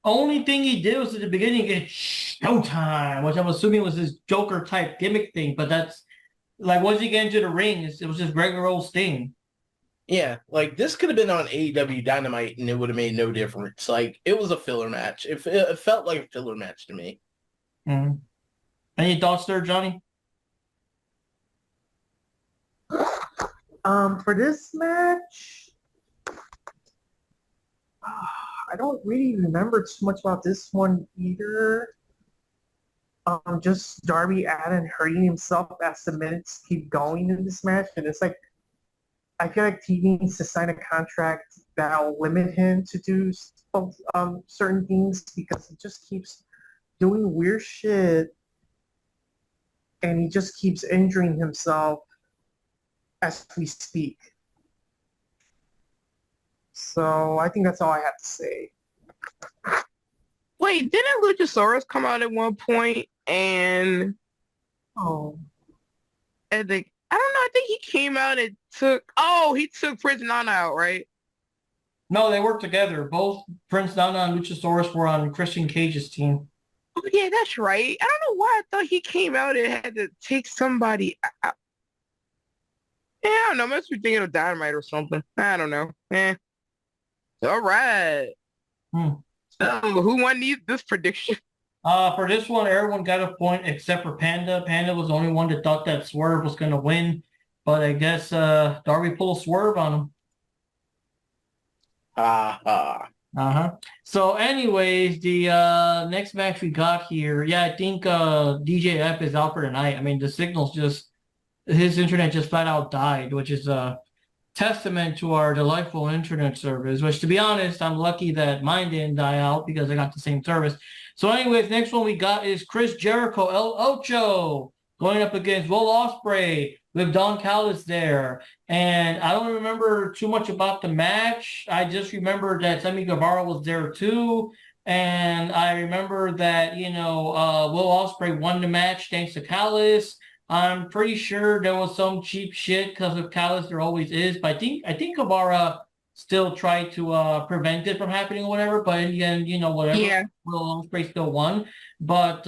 only thing he did was at the beginning, it's showtime, which I'm assuming was his Joker type gimmick thing. But that's like, once he get into the ring, it was just regular old Sting.
Yeah, like this could have been on AEW Dynamite and it would have made no difference. Like, it was a filler match. It felt like a filler match to me.
Mm-hmm. Any thoughts there, Johnny?
For this match, I don't really remember too much about this one either. Just Darby Allin hurting himself as the minutes keep going in this match, and it's like, I feel like he needs to sign a contract that'll limit him to do certain things, because he just keeps doing weird shit and he just keeps injuring himself as we speak. So I think that's all I have to say.
Wait, didn't Luchasaurus come out at one point and I don't know, I think he came out and he took Prince Nana out, right?
No, they work together. Both Prince Nana and Luchasaurus were on Christian Cage's team.
Oh, yeah, that's right. I don't know why I thought he came out and had to take somebody out. Yeah, I don't know. Must be thinking of Dynamite or something. I don't know. All right. So who won this prediction?
For this one, everyone got a point except for Panda. Panda was the only one that thought that Swerve was going to win. But I guess Darby pulled a swerve on him. So anyways, the next match we got here, yeah, I think DJF is out for tonight. I mean, the signal's just, his internet just flat out died, which is a testament to our delightful internet service, which to be honest, I'm lucky that mine didn't die out because I got the same service. So anyways, next one we got is Chris Jericho, El Ocho, going up against Will Ospreay with Don Callis there. And I don't remember too much about the match. I just remember that Sammy Guevara was there too. And I remember that, you know, Will Ospreay won the match thanks to Callis. I'm pretty sure there was some cheap shit because of Callis. There always is. But I think Guevara still tried to prevent it from happening or whatever. But in the end, you know, whatever.
Yeah.
Will Ospreay still won. But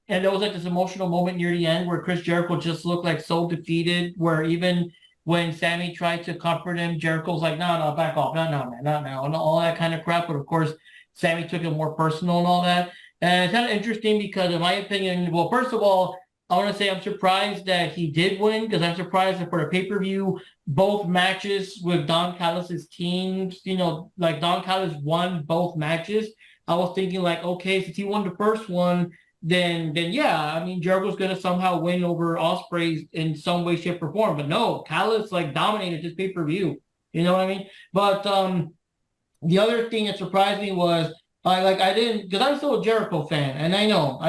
and there was like this emotional moment near the end where Chris Jericho just looked like so defeated, where even when Sammy tried to comfort him, Jericho's like, no, back off. No, man, not now. And all that kind of crap. But of course, Sammy took it more personal and all that. And it's kind of interesting because in my opinion, well, first of all, I want to say I'm surprised that he did win because I'm surprised that for the pay-per-view, both matches with Don Callis' teams, you know, like Don Callis won both matches. I was thinking like, okay, since he won the first one, then yeah, I mean, Jericho's going to somehow win over Ospreay in some way, shape, or form. But no, Callis like dominated this pay-per-view. You know what I mean? But the other thing that surprised me was I didn't, because I'm still a Jericho fan, and I know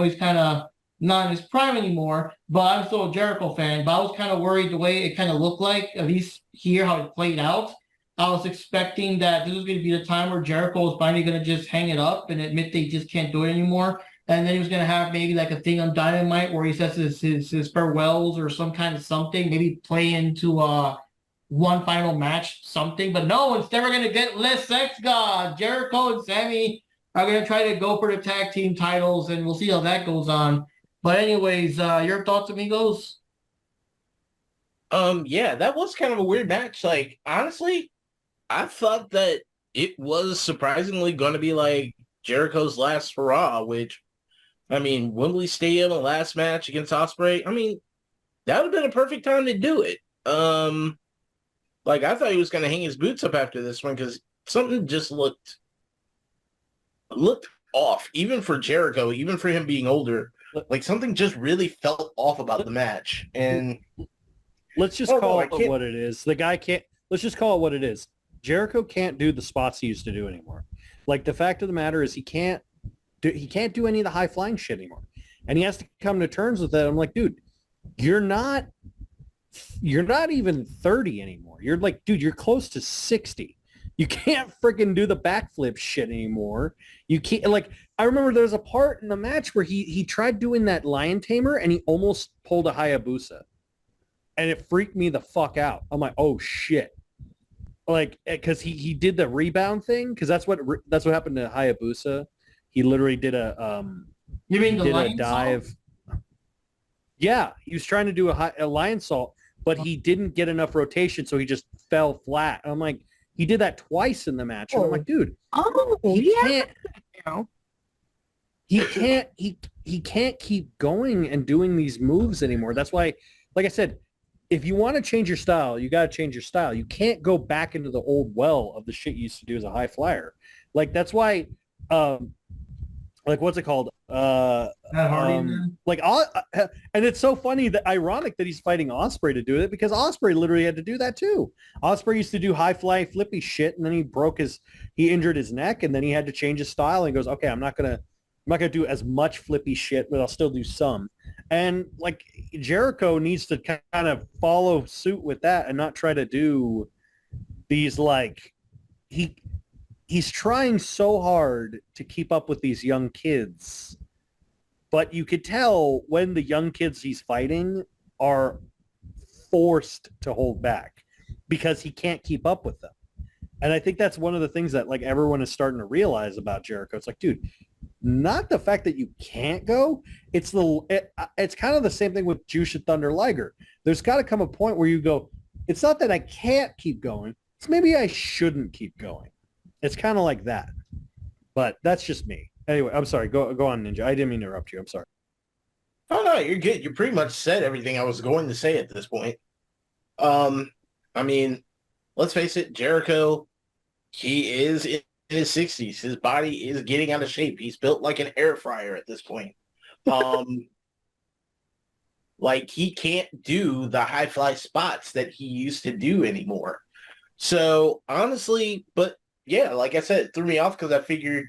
he's kind of not in his prime anymore, but I'm still a Jericho fan. But I was kind of worried the way it kind of looked like, at least here how it played out. I was expecting that this was going to be the time where Jericho was finally going to just hang it up and admit they just can't do it anymore. And then he was going to have maybe like a thing on Dynamite where he says his farewells or some kind of something, maybe play into one final match, something. But no, instead we're going to get Les Sex God. Jericho and Sammy are going to try to go for the tag team titles, and we'll see how that goes on. But anyways, your thoughts, amigos?
Yeah, that was kind of a weird match. Like, honestly, I thought that it was surprisingly going to be like Jericho's last hurrah, which, I mean, Wembley Stadium, a last match against Ospreay. I mean, that would have been a perfect time to do it. Like, I thought he was going to hang his boots up after this one because something just looked off, even for Jericho, even for him being older. Like, something just really felt off about the match. And
let's just call it what it is. The guy can't, let's just call it what it is. Jericho can't do the spots he used to do anymore. Like, the fact of the matter is he can't do any of the high flying shit anymore. And he has to come to terms with that. I'm like, dude, you're not even 30 anymore. You're like, dude, you're close to 60. You can't freaking do the backflip shit anymore. You can't, like, I remember there was a part in the match where he tried doing that lion tamer and he almost pulled a Hayabusa. And it freaked me the fuck out. I'm like, oh shit. Like, because he did the rebound thing, because that's what happened to Hayabusa. He literally did a
You mean the lion
dive. Salt? Yeah, he was trying to do a lion salt, but he didn't get enough rotation, so he just fell flat. I'm like, he did that twice in the match, and I'm like, dude, he can't keep going and doing these moves anymore. That's why, like I said, if you want to change your style, you got to change your style. You can't go back into the old well of the shit you used to do as a high flyer. Like, that's why, like, what's it called? And it's so funny that ironic that he's fighting Ospreay to do it, because Ospreay literally had to do that too. Ospreay used to do high fly flippy shit, and then he injured his neck, and then he had to change his style and goes, okay, I'm not gonna do as much flippy shit, but I'll still do some. And like, Jericho needs to kind of follow suit with that and not try to do these, like, he's trying so hard to keep up with these young kids, but you could tell when the young kids he's fighting are forced to hold back because he can't keep up with them. And I think that's one of the things that like everyone is starting to realize about Jericho. It's like, dude, not the fact that you can't go. It's kind of the same thing with Jushin Thunder Liger. There's got to come a point where you go, it's not that I can't keep going. It's maybe I shouldn't keep going. It's kind of like that. But that's just me. Anyway, I'm sorry. Go on, Ninja. I didn't mean to interrupt you. I'm sorry.
Oh no, you're good. You pretty much said everything I was going to say at this point. I mean, let's face it, Jericho, he is in his 60s. His body is getting out of shape. He's built like an air fryer at this point. Like he can't do the high fly spots that he used to do anymore. So honestly, but yeah, like I said, it threw me off because I figured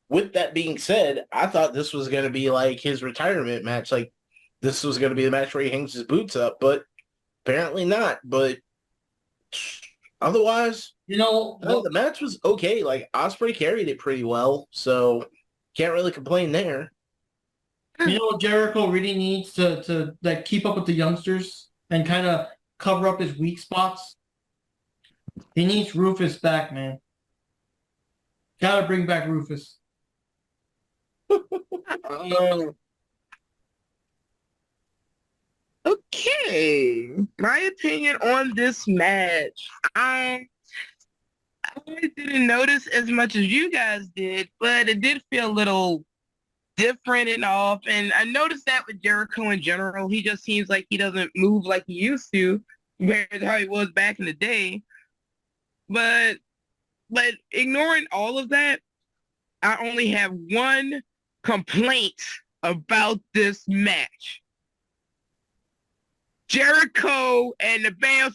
with that being said, I thought this was going to be like his retirement match. Like this was going to be the match where he hangs his boots up, but apparently not. But otherwise, the match was okay. Like Ospreay carried it pretty well, so can't really complain there.
Jericho really needs to like keep up with the youngsters and kind of cover up his weak spots. He needs Rufus back, man. Gotta bring back Rufus.
Okay, my opinion on this match. I didn't notice as much as you guys did, but it did feel a little different and off. And I noticed that with Jericho in general, he just seems like he doesn't move like he used to, compared to how he was back in the day. But ignoring all of that, I only have one complaint about this match. Jericho and the band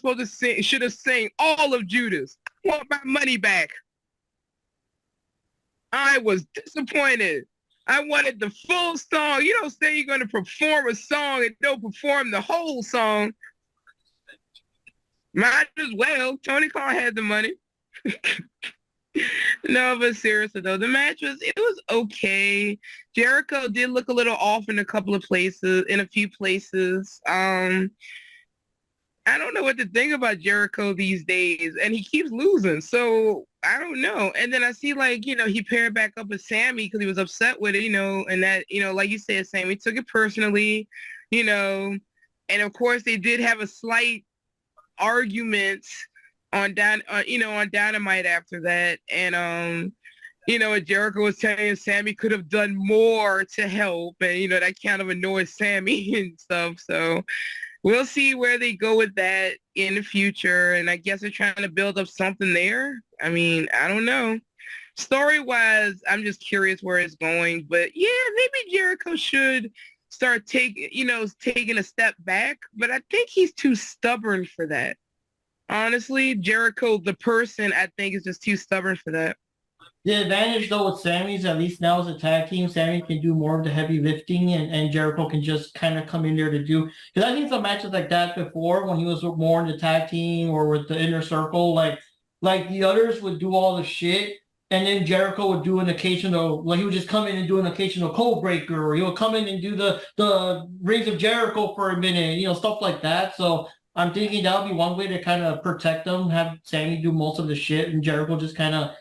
should have sang all of Judas. I want my money back. I was disappointed. I wanted the full song. You don't say you're going to perform a song and don't perform the whole song. Might as well. Tony Khan had the money. No, but seriously though, the match was okay. Jericho did look a little off in a few places. I don't know what to think about Jericho these days, and he keeps losing, so I don't know. And then I see he paired back up with Sammy because he was upset with it, and that, like you said, Sammy took it personally, and of course they did have a slight argument on Dynamite after that, and Jericho was telling Sammy could have done more to help, and that kind of annoys Sammy and stuff. So we'll see where they go with that in the future, and I guess they're trying to build up something there. I mean, I don't know. Story-wise, I'm just curious where it's going, but yeah, maybe Jericho should start taking a step back, but I think he's too stubborn for that. Honestly, Jericho, the person, I think is just too stubborn for that.
The advantage, though, with Sammy's, at least now as a tag team, Sammy can do more of the heavy lifting, and Jericho can just kind of come in there to do. Because I think some matches like that before, when he was more in the tag team or with the inner circle, like the others would do all the shit, and then Jericho would do an occasional, he would just come in and do an occasional code breaker, or he would come in and do the Rings of Jericho for a minute, stuff like that. So I'm thinking that would be one way to kind of protect them, have Sammy do most of the shit, and Jericho just kind of,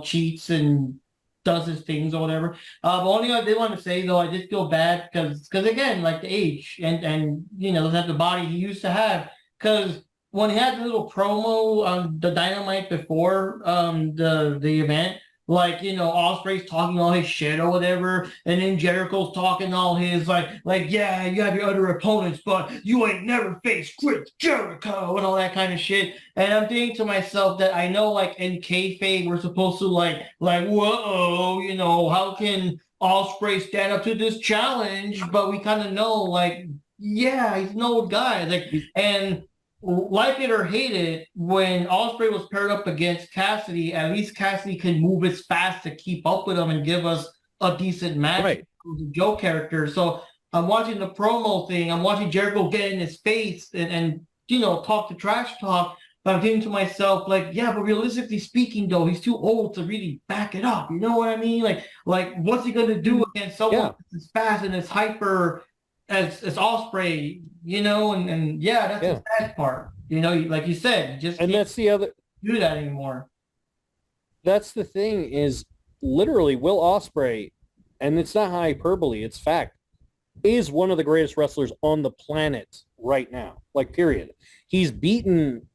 cheats and does his things or whatever. But only thing I did want to say, though, I did feel bad because again, like the age and doesn't have the body he used to have. Because when he had the little promo on the Dynamite before the event, Ospreay's talking all his shit or whatever, and then Jericho's talking all his yeah, you have your other opponents, but you ain't never faced Chris Jericho and all that kind of shit. And I'm thinking to myself that I know in kayfabe we're supposed to whoa, how can Ospreay stand up to this challenge? But we kind of know yeah, he's an old guy, and like it or hate it, when Ospreay was paired up against Cassidy, at least Cassidy can move as fast to keep up with him and give us a decent match.
Right.
With the Joe character. So I'm watching the promo thing. I'm watching Jericho get in his face and talk the trash talk. But I'm thinking to myself, yeah, but realistically speaking, though, he's too old to really back it up. You know what I mean? What's he going to do against someone as fast and as hyper as Ospreay, and yeah, that's the sad part. Like you said, just
and that's the other
do that anymore.
That's the thing is literally Will Ospreay, and it's not hyperbole, it's fact, is one of the greatest wrestlers on the planet right now. Like, period. He's beaten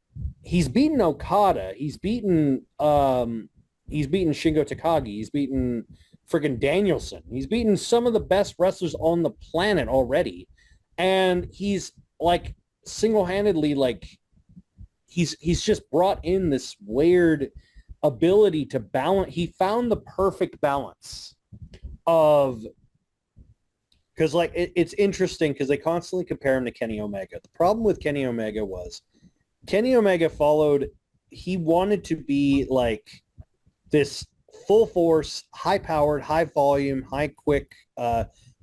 Okada. He's beaten Shingo Takagi. He's beaten freaking Danielson. He's beaten some of the best wrestlers on the planet already. And he's like single-handedly like he's just brought in this weird ability to balance. He found the perfect balance of, because like it's interesting because they constantly compare him to Kenny Omega. The problem with Kenny Omega was Kenny Omega he wanted to be like this full force, high powered, high volume, high quick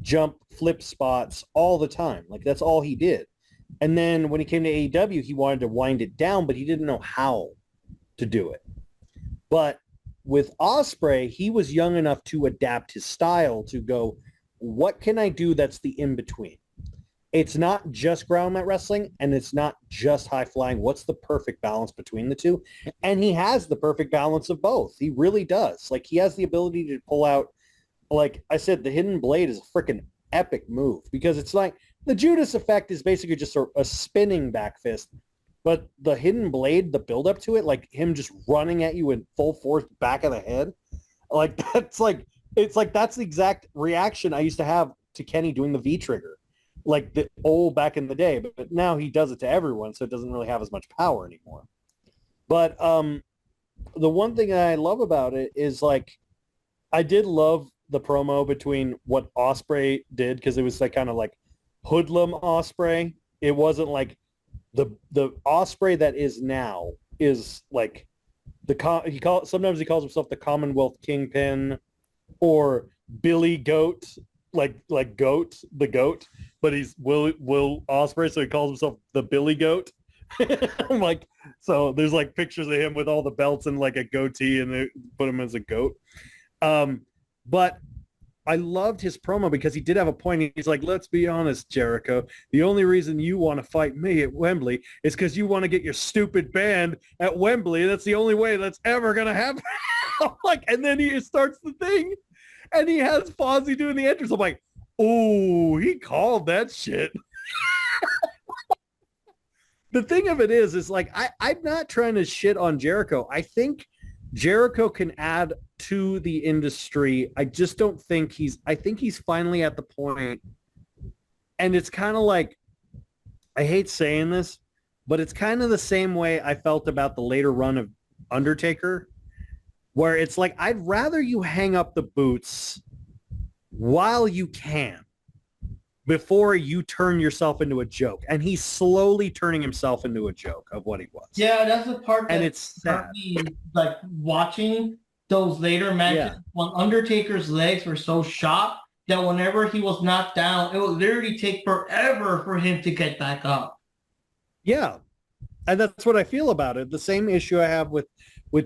jump flip spots all the time. Like that's all he did. And then when he came to AEW, he wanted to wind it down, but he didn't know how to do it. But with Ospreay, he was young enough to adapt his style to go, what can I do that's the in-between? It's not just ground mat wrestling, and it's not just high flying. What's the perfect balance between the two? And he has the perfect balance of both. He really does. Like, he has the ability to pull out, like I said, the hidden blade is a freaking epic move because it's like the Judas effect is basically just a spinning back fist. But the hidden blade, the build up to it, like him just running at you in full force back of the head, like that's like, it's like that's the exact reaction I used to have to Kenny doing the V trigger, like the old back in the day. But now he does it to everyone, so it doesn't really have as much power anymore. But the one thing I love about it is like I did love the promo between what Ospreay did because it was like kind of like hoodlum Ospreay. It wasn't like the Ospreay that is now is like sometimes he calls himself the Commonwealth Kingpin or Billy Goat, like Goat, the Goat, but he's Will Ospreay, so he calls himself the Billy Goat. I'm like, so there's like pictures of him with all the belts and like a goatee, and they put him as a goat. But I loved his promo because he did have a point. He's like, let's be honest, Jericho. The only reason you want to fight me at Wembley is because you want to get your stupid band at Wembley. That's the only way that's ever going to happen. Like, and then he starts the thing and he has Fozzy doing the entrance. I'm like, oh, he called that shit. The thing of it is like, I'm not trying to shit on Jericho. I think Jericho can add to the industry. I just don't think I think he's finally at the point, and it's kind of like, I hate saying this, but it's kind of the same way I felt about the later run of Undertaker, where it's like, I'd rather you hang up the boots while you can before you turn yourself into a joke. And he's slowly turning himself into a joke of what he was.
Yeah, that's the part that
and it's sad.
Like watching those later matches when Undertaker's legs were so shot that whenever he was knocked down, it would literally take forever for him to get back up.
Yeah. And that's what I feel about it. The same issue I have with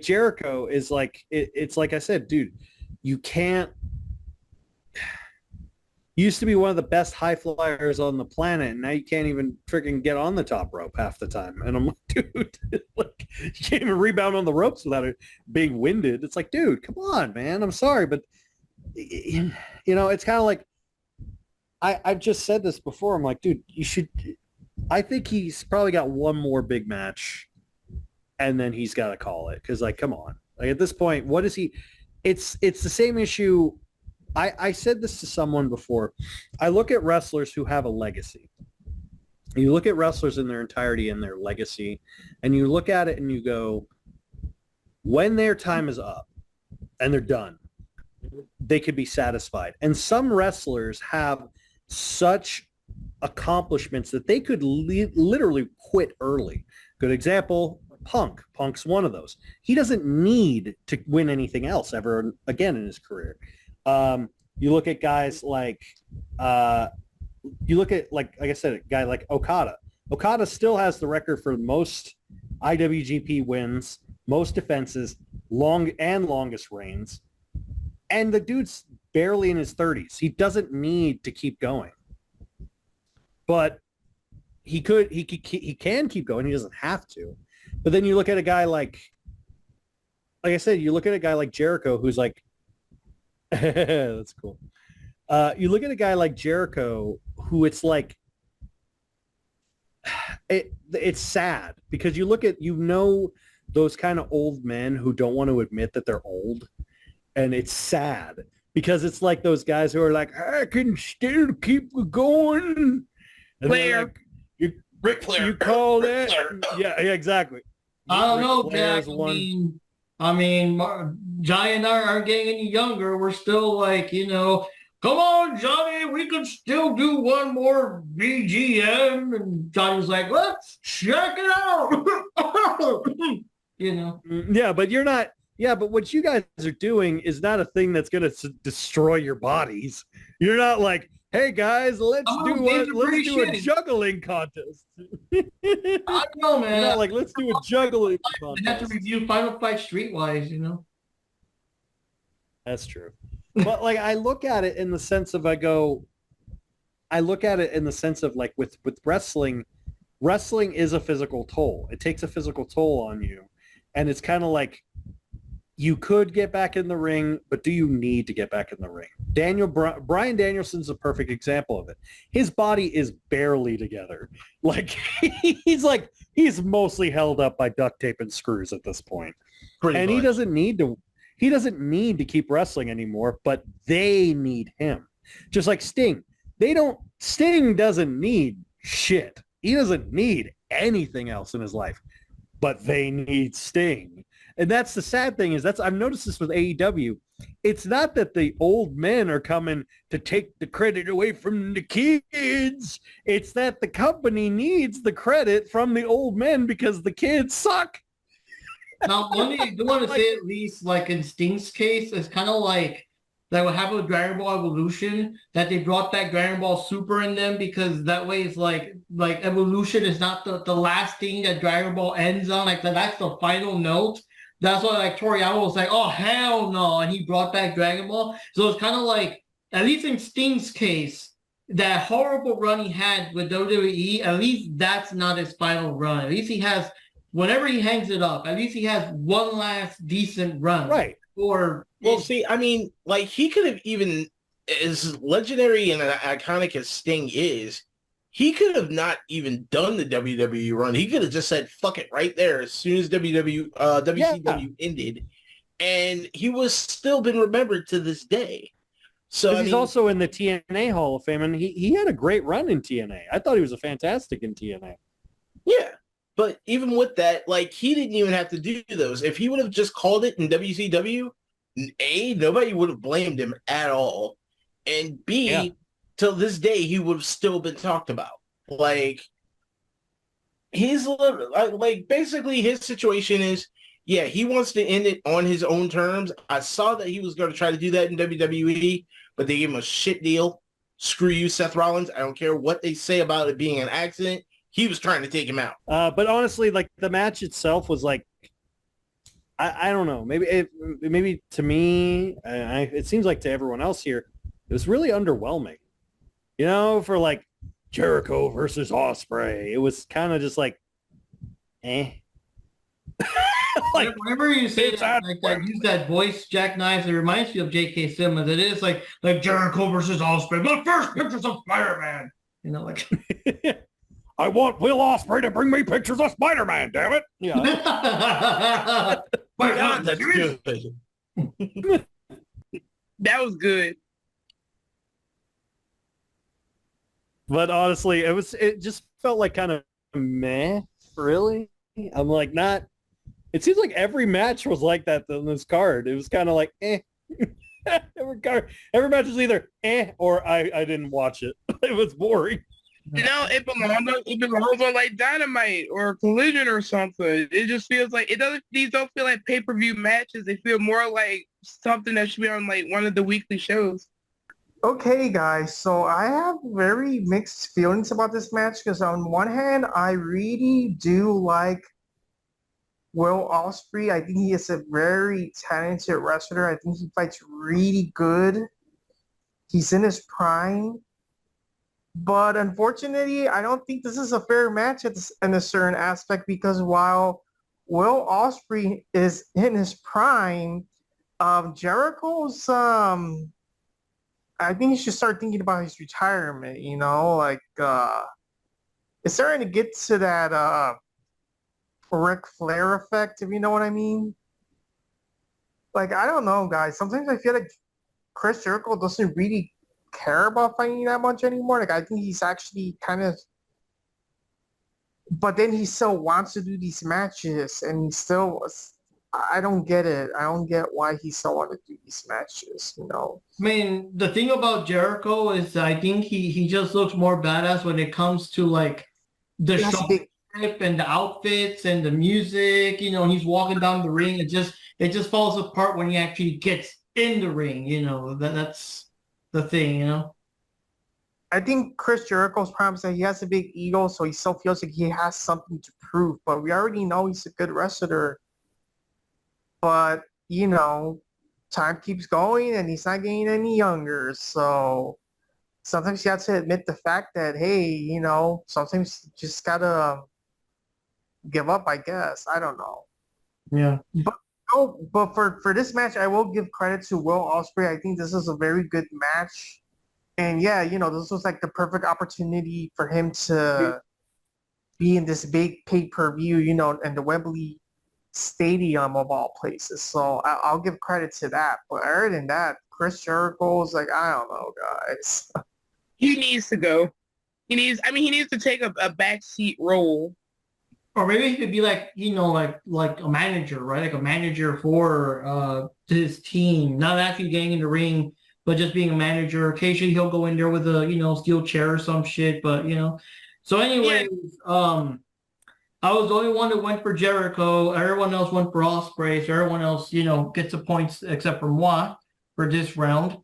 Jericho is like, it's like I said, dude, you can't, used to be one of the best high flyers on the planet, and now you can't even freaking get on the top rope half the time. And I'm like, dude, like, you can't even rebound on the ropes without it being winded. It's like, dude, come on, man. I'm sorry, but you know, it's kind of like I've just said this before. I'm like, dude, you should. I think he's probably got one more big match, and then he's got to call it because, like, come on, like at this point, what is he? It's the same issue. I said this to someone before. I look at wrestlers who have a legacy. You look at wrestlers in their entirety and their legacy, and you look at it and you go, when their time is up and they're done, they could be satisfied. And some wrestlers have such accomplishments that they could literally quit early. Good example, Punk. Punk's one of those. He doesn't need to win anything else ever again in his career. You look at guys like, like I said, a guy like Okada. Okada still has the record for most IWGP wins, most defenses, longest reigns. And the dude's barely in his 30s. He doesn't need to keep going. But he can keep going. He doesn't have to. But then you look at a guy like like I said, you look at a guy like Jericho, who's like, that's cool. You look at a guy like Jericho, who it's like, it's sad because you look at, those kind of old men who don't want to admit that they're old. And it's sad because it's like those guys who are like, I can still keep going. And
Flair.
Like,
Ric Flair.
You call
Ric
that?
Flair.
Yeah, exactly.
I don't
Ric
know,
Flair's
Jack.
one.
I mean, Johnny and I aren't getting any younger. We're still like, come on, Johnny, we could still do one more BGM. And Johnny's like, let's check it out.
Yeah, but you're not. Yeah, but what you guys are doing is not a thing that's going to destroy your bodies. You're not like, hey guys, let's do a juggling contest.
I don't know, man.
You're not like, let's do a juggling contest.
I have to review Final Fight Streetwise,
That's true. But like, I look at it in the sense of like with wrestling is a physical toll. It takes a physical toll on you. And it's kind of like, you could get back in the ring, but do you need to get back in the ring? Bryan Danielson's a perfect example of it. His body is barely together. Like he's mostly held up by duct tape and screws at this point.
Pretty
and
much.
he doesn't need to keep wrestling anymore, but they need him. Just like Sting. Sting doesn't need shit. He doesn't need anything else in his life, but they need Sting. And that's the sad thing I've noticed this with AEW. It's not that the old men are coming to take the credit away from the kids. It's that the company needs the credit from the old men because the kids suck.
Now, one thing I do want to say, at least like in Sting's case, it's kind of like that what happened with Dragon Ball Evolution, that they brought that Dragon Ball Super in them because that way it's like Evolution is not the last thing that Dragon Ball ends on. Like that's the final note. That's why like Toriyama was like, oh hell no, and he brought back Dragon Ball. So it's kind of like, at least in Sting's case, that horrible run he had with WWE, at least that's not his final run. At least he has, whenever he hangs it up, at least he has one last decent run.
Right.
See, I mean, like he could have even, as legendary and iconic as Sting is, he could have not even done the WWE run. He could have just said, fuck it right there as soon as WCW ended. And he was still been remembered to this day. So
he's also in the TNA Hall of Fame, and he had a great run in TNA. I thought he was fantastic in TNA.
Yeah. But even with that, like he didn't even have to do those. If he would have just called it in WCW, A, nobody would have blamed him at all. And B, till this day, he would have still been talked about. Like, basically his situation is, yeah, he wants to end it on his own terms. I saw that he was going to try to do that in WWE, but they gave him a shit deal. Screw you, Seth Rollins. I don't care what they say about it being an accident. He was trying to take him out.
But honestly, like the match itself was like, I don't know. Maybe to me, it seems like to everyone else here, it was really underwhelming. For like Jericho versus Ospreay, it was kind of just like, eh.
Like whenever you say that, use that voice, Jack Knives, it reminds you of J.K. Simmons. It is like Jericho versus Ospreay, but first pictures of Spider-Man. Like.
I want Will Ospreay to bring me pictures of Spider-Man. Damn it! Yeah.
My God, that's good.
That was good.
But honestly, it just felt like kind of meh, really. I'm like not. It seems like every match was like that on this card. It was kind of like eh. Every match was either eh or I didn't watch it. It was boring.
No, it belongs on like Dynamite or Collision or something. It just feels like these don't feel like pay-per-view matches. They feel more like something that should be on like one of the weekly shows.
Okay, guys, so I have very mixed feelings about this match because on one hand, I really do like Will Ospreay. I think he is a very talented wrestler. I think he fights really good. He's in his prime. But unfortunately, I don't think this is a fair match in a certain aspect because while Will Ospreay is in his prime. Jericho's I think he should start thinking about his retirement, like it's starting to get to that Ric Flair effect, if you know what I mean. Like, I don't know, guys. Sometimes I feel like Chris Jericho doesn't really care about fighting that much anymore. Like, I think he's actually kind of, but then he still wants to do these matches, and he still, I don't get it. I don't get why he still want to do these matches.
I mean, the thing about Jericho is I think he just looks more badass when it comes to like the
He has a
show
big,
and the outfits and the music. He's walking down the ring. It just falls apart when he actually gets in the ring. That's the thing.
I think Chris Jericho's problem is that he has a big ego, so he still feels like he has something to prove. But we already know he's a good wrestler. But, time keeps going and he's not getting any younger. So sometimes you have to admit the fact that, hey, sometimes you just gotta give up, I guess. I don't know.
Yeah.
But for this match, I will give credit to Will Ospreay. I think this is a very good match. And yeah, this was like the perfect opportunity for him to be in this big pay-per-view, in the Wembley Stadium of all places. So I'll give credit to that. But other than that, Chris Jericho's like, I don't know, guys.
He needs to go. He needs to take a backseat role.
Or maybe he could be like, like a manager, right? Like a manager for his team, not actually getting in the ring, but just being a manager. Occasionally he'll go in there with a, steel chair or some shit, but So anyways, I was the only one that went for Jericho. Everyone else went for Ospreay. So everyone else, gets the points except for moi for this round.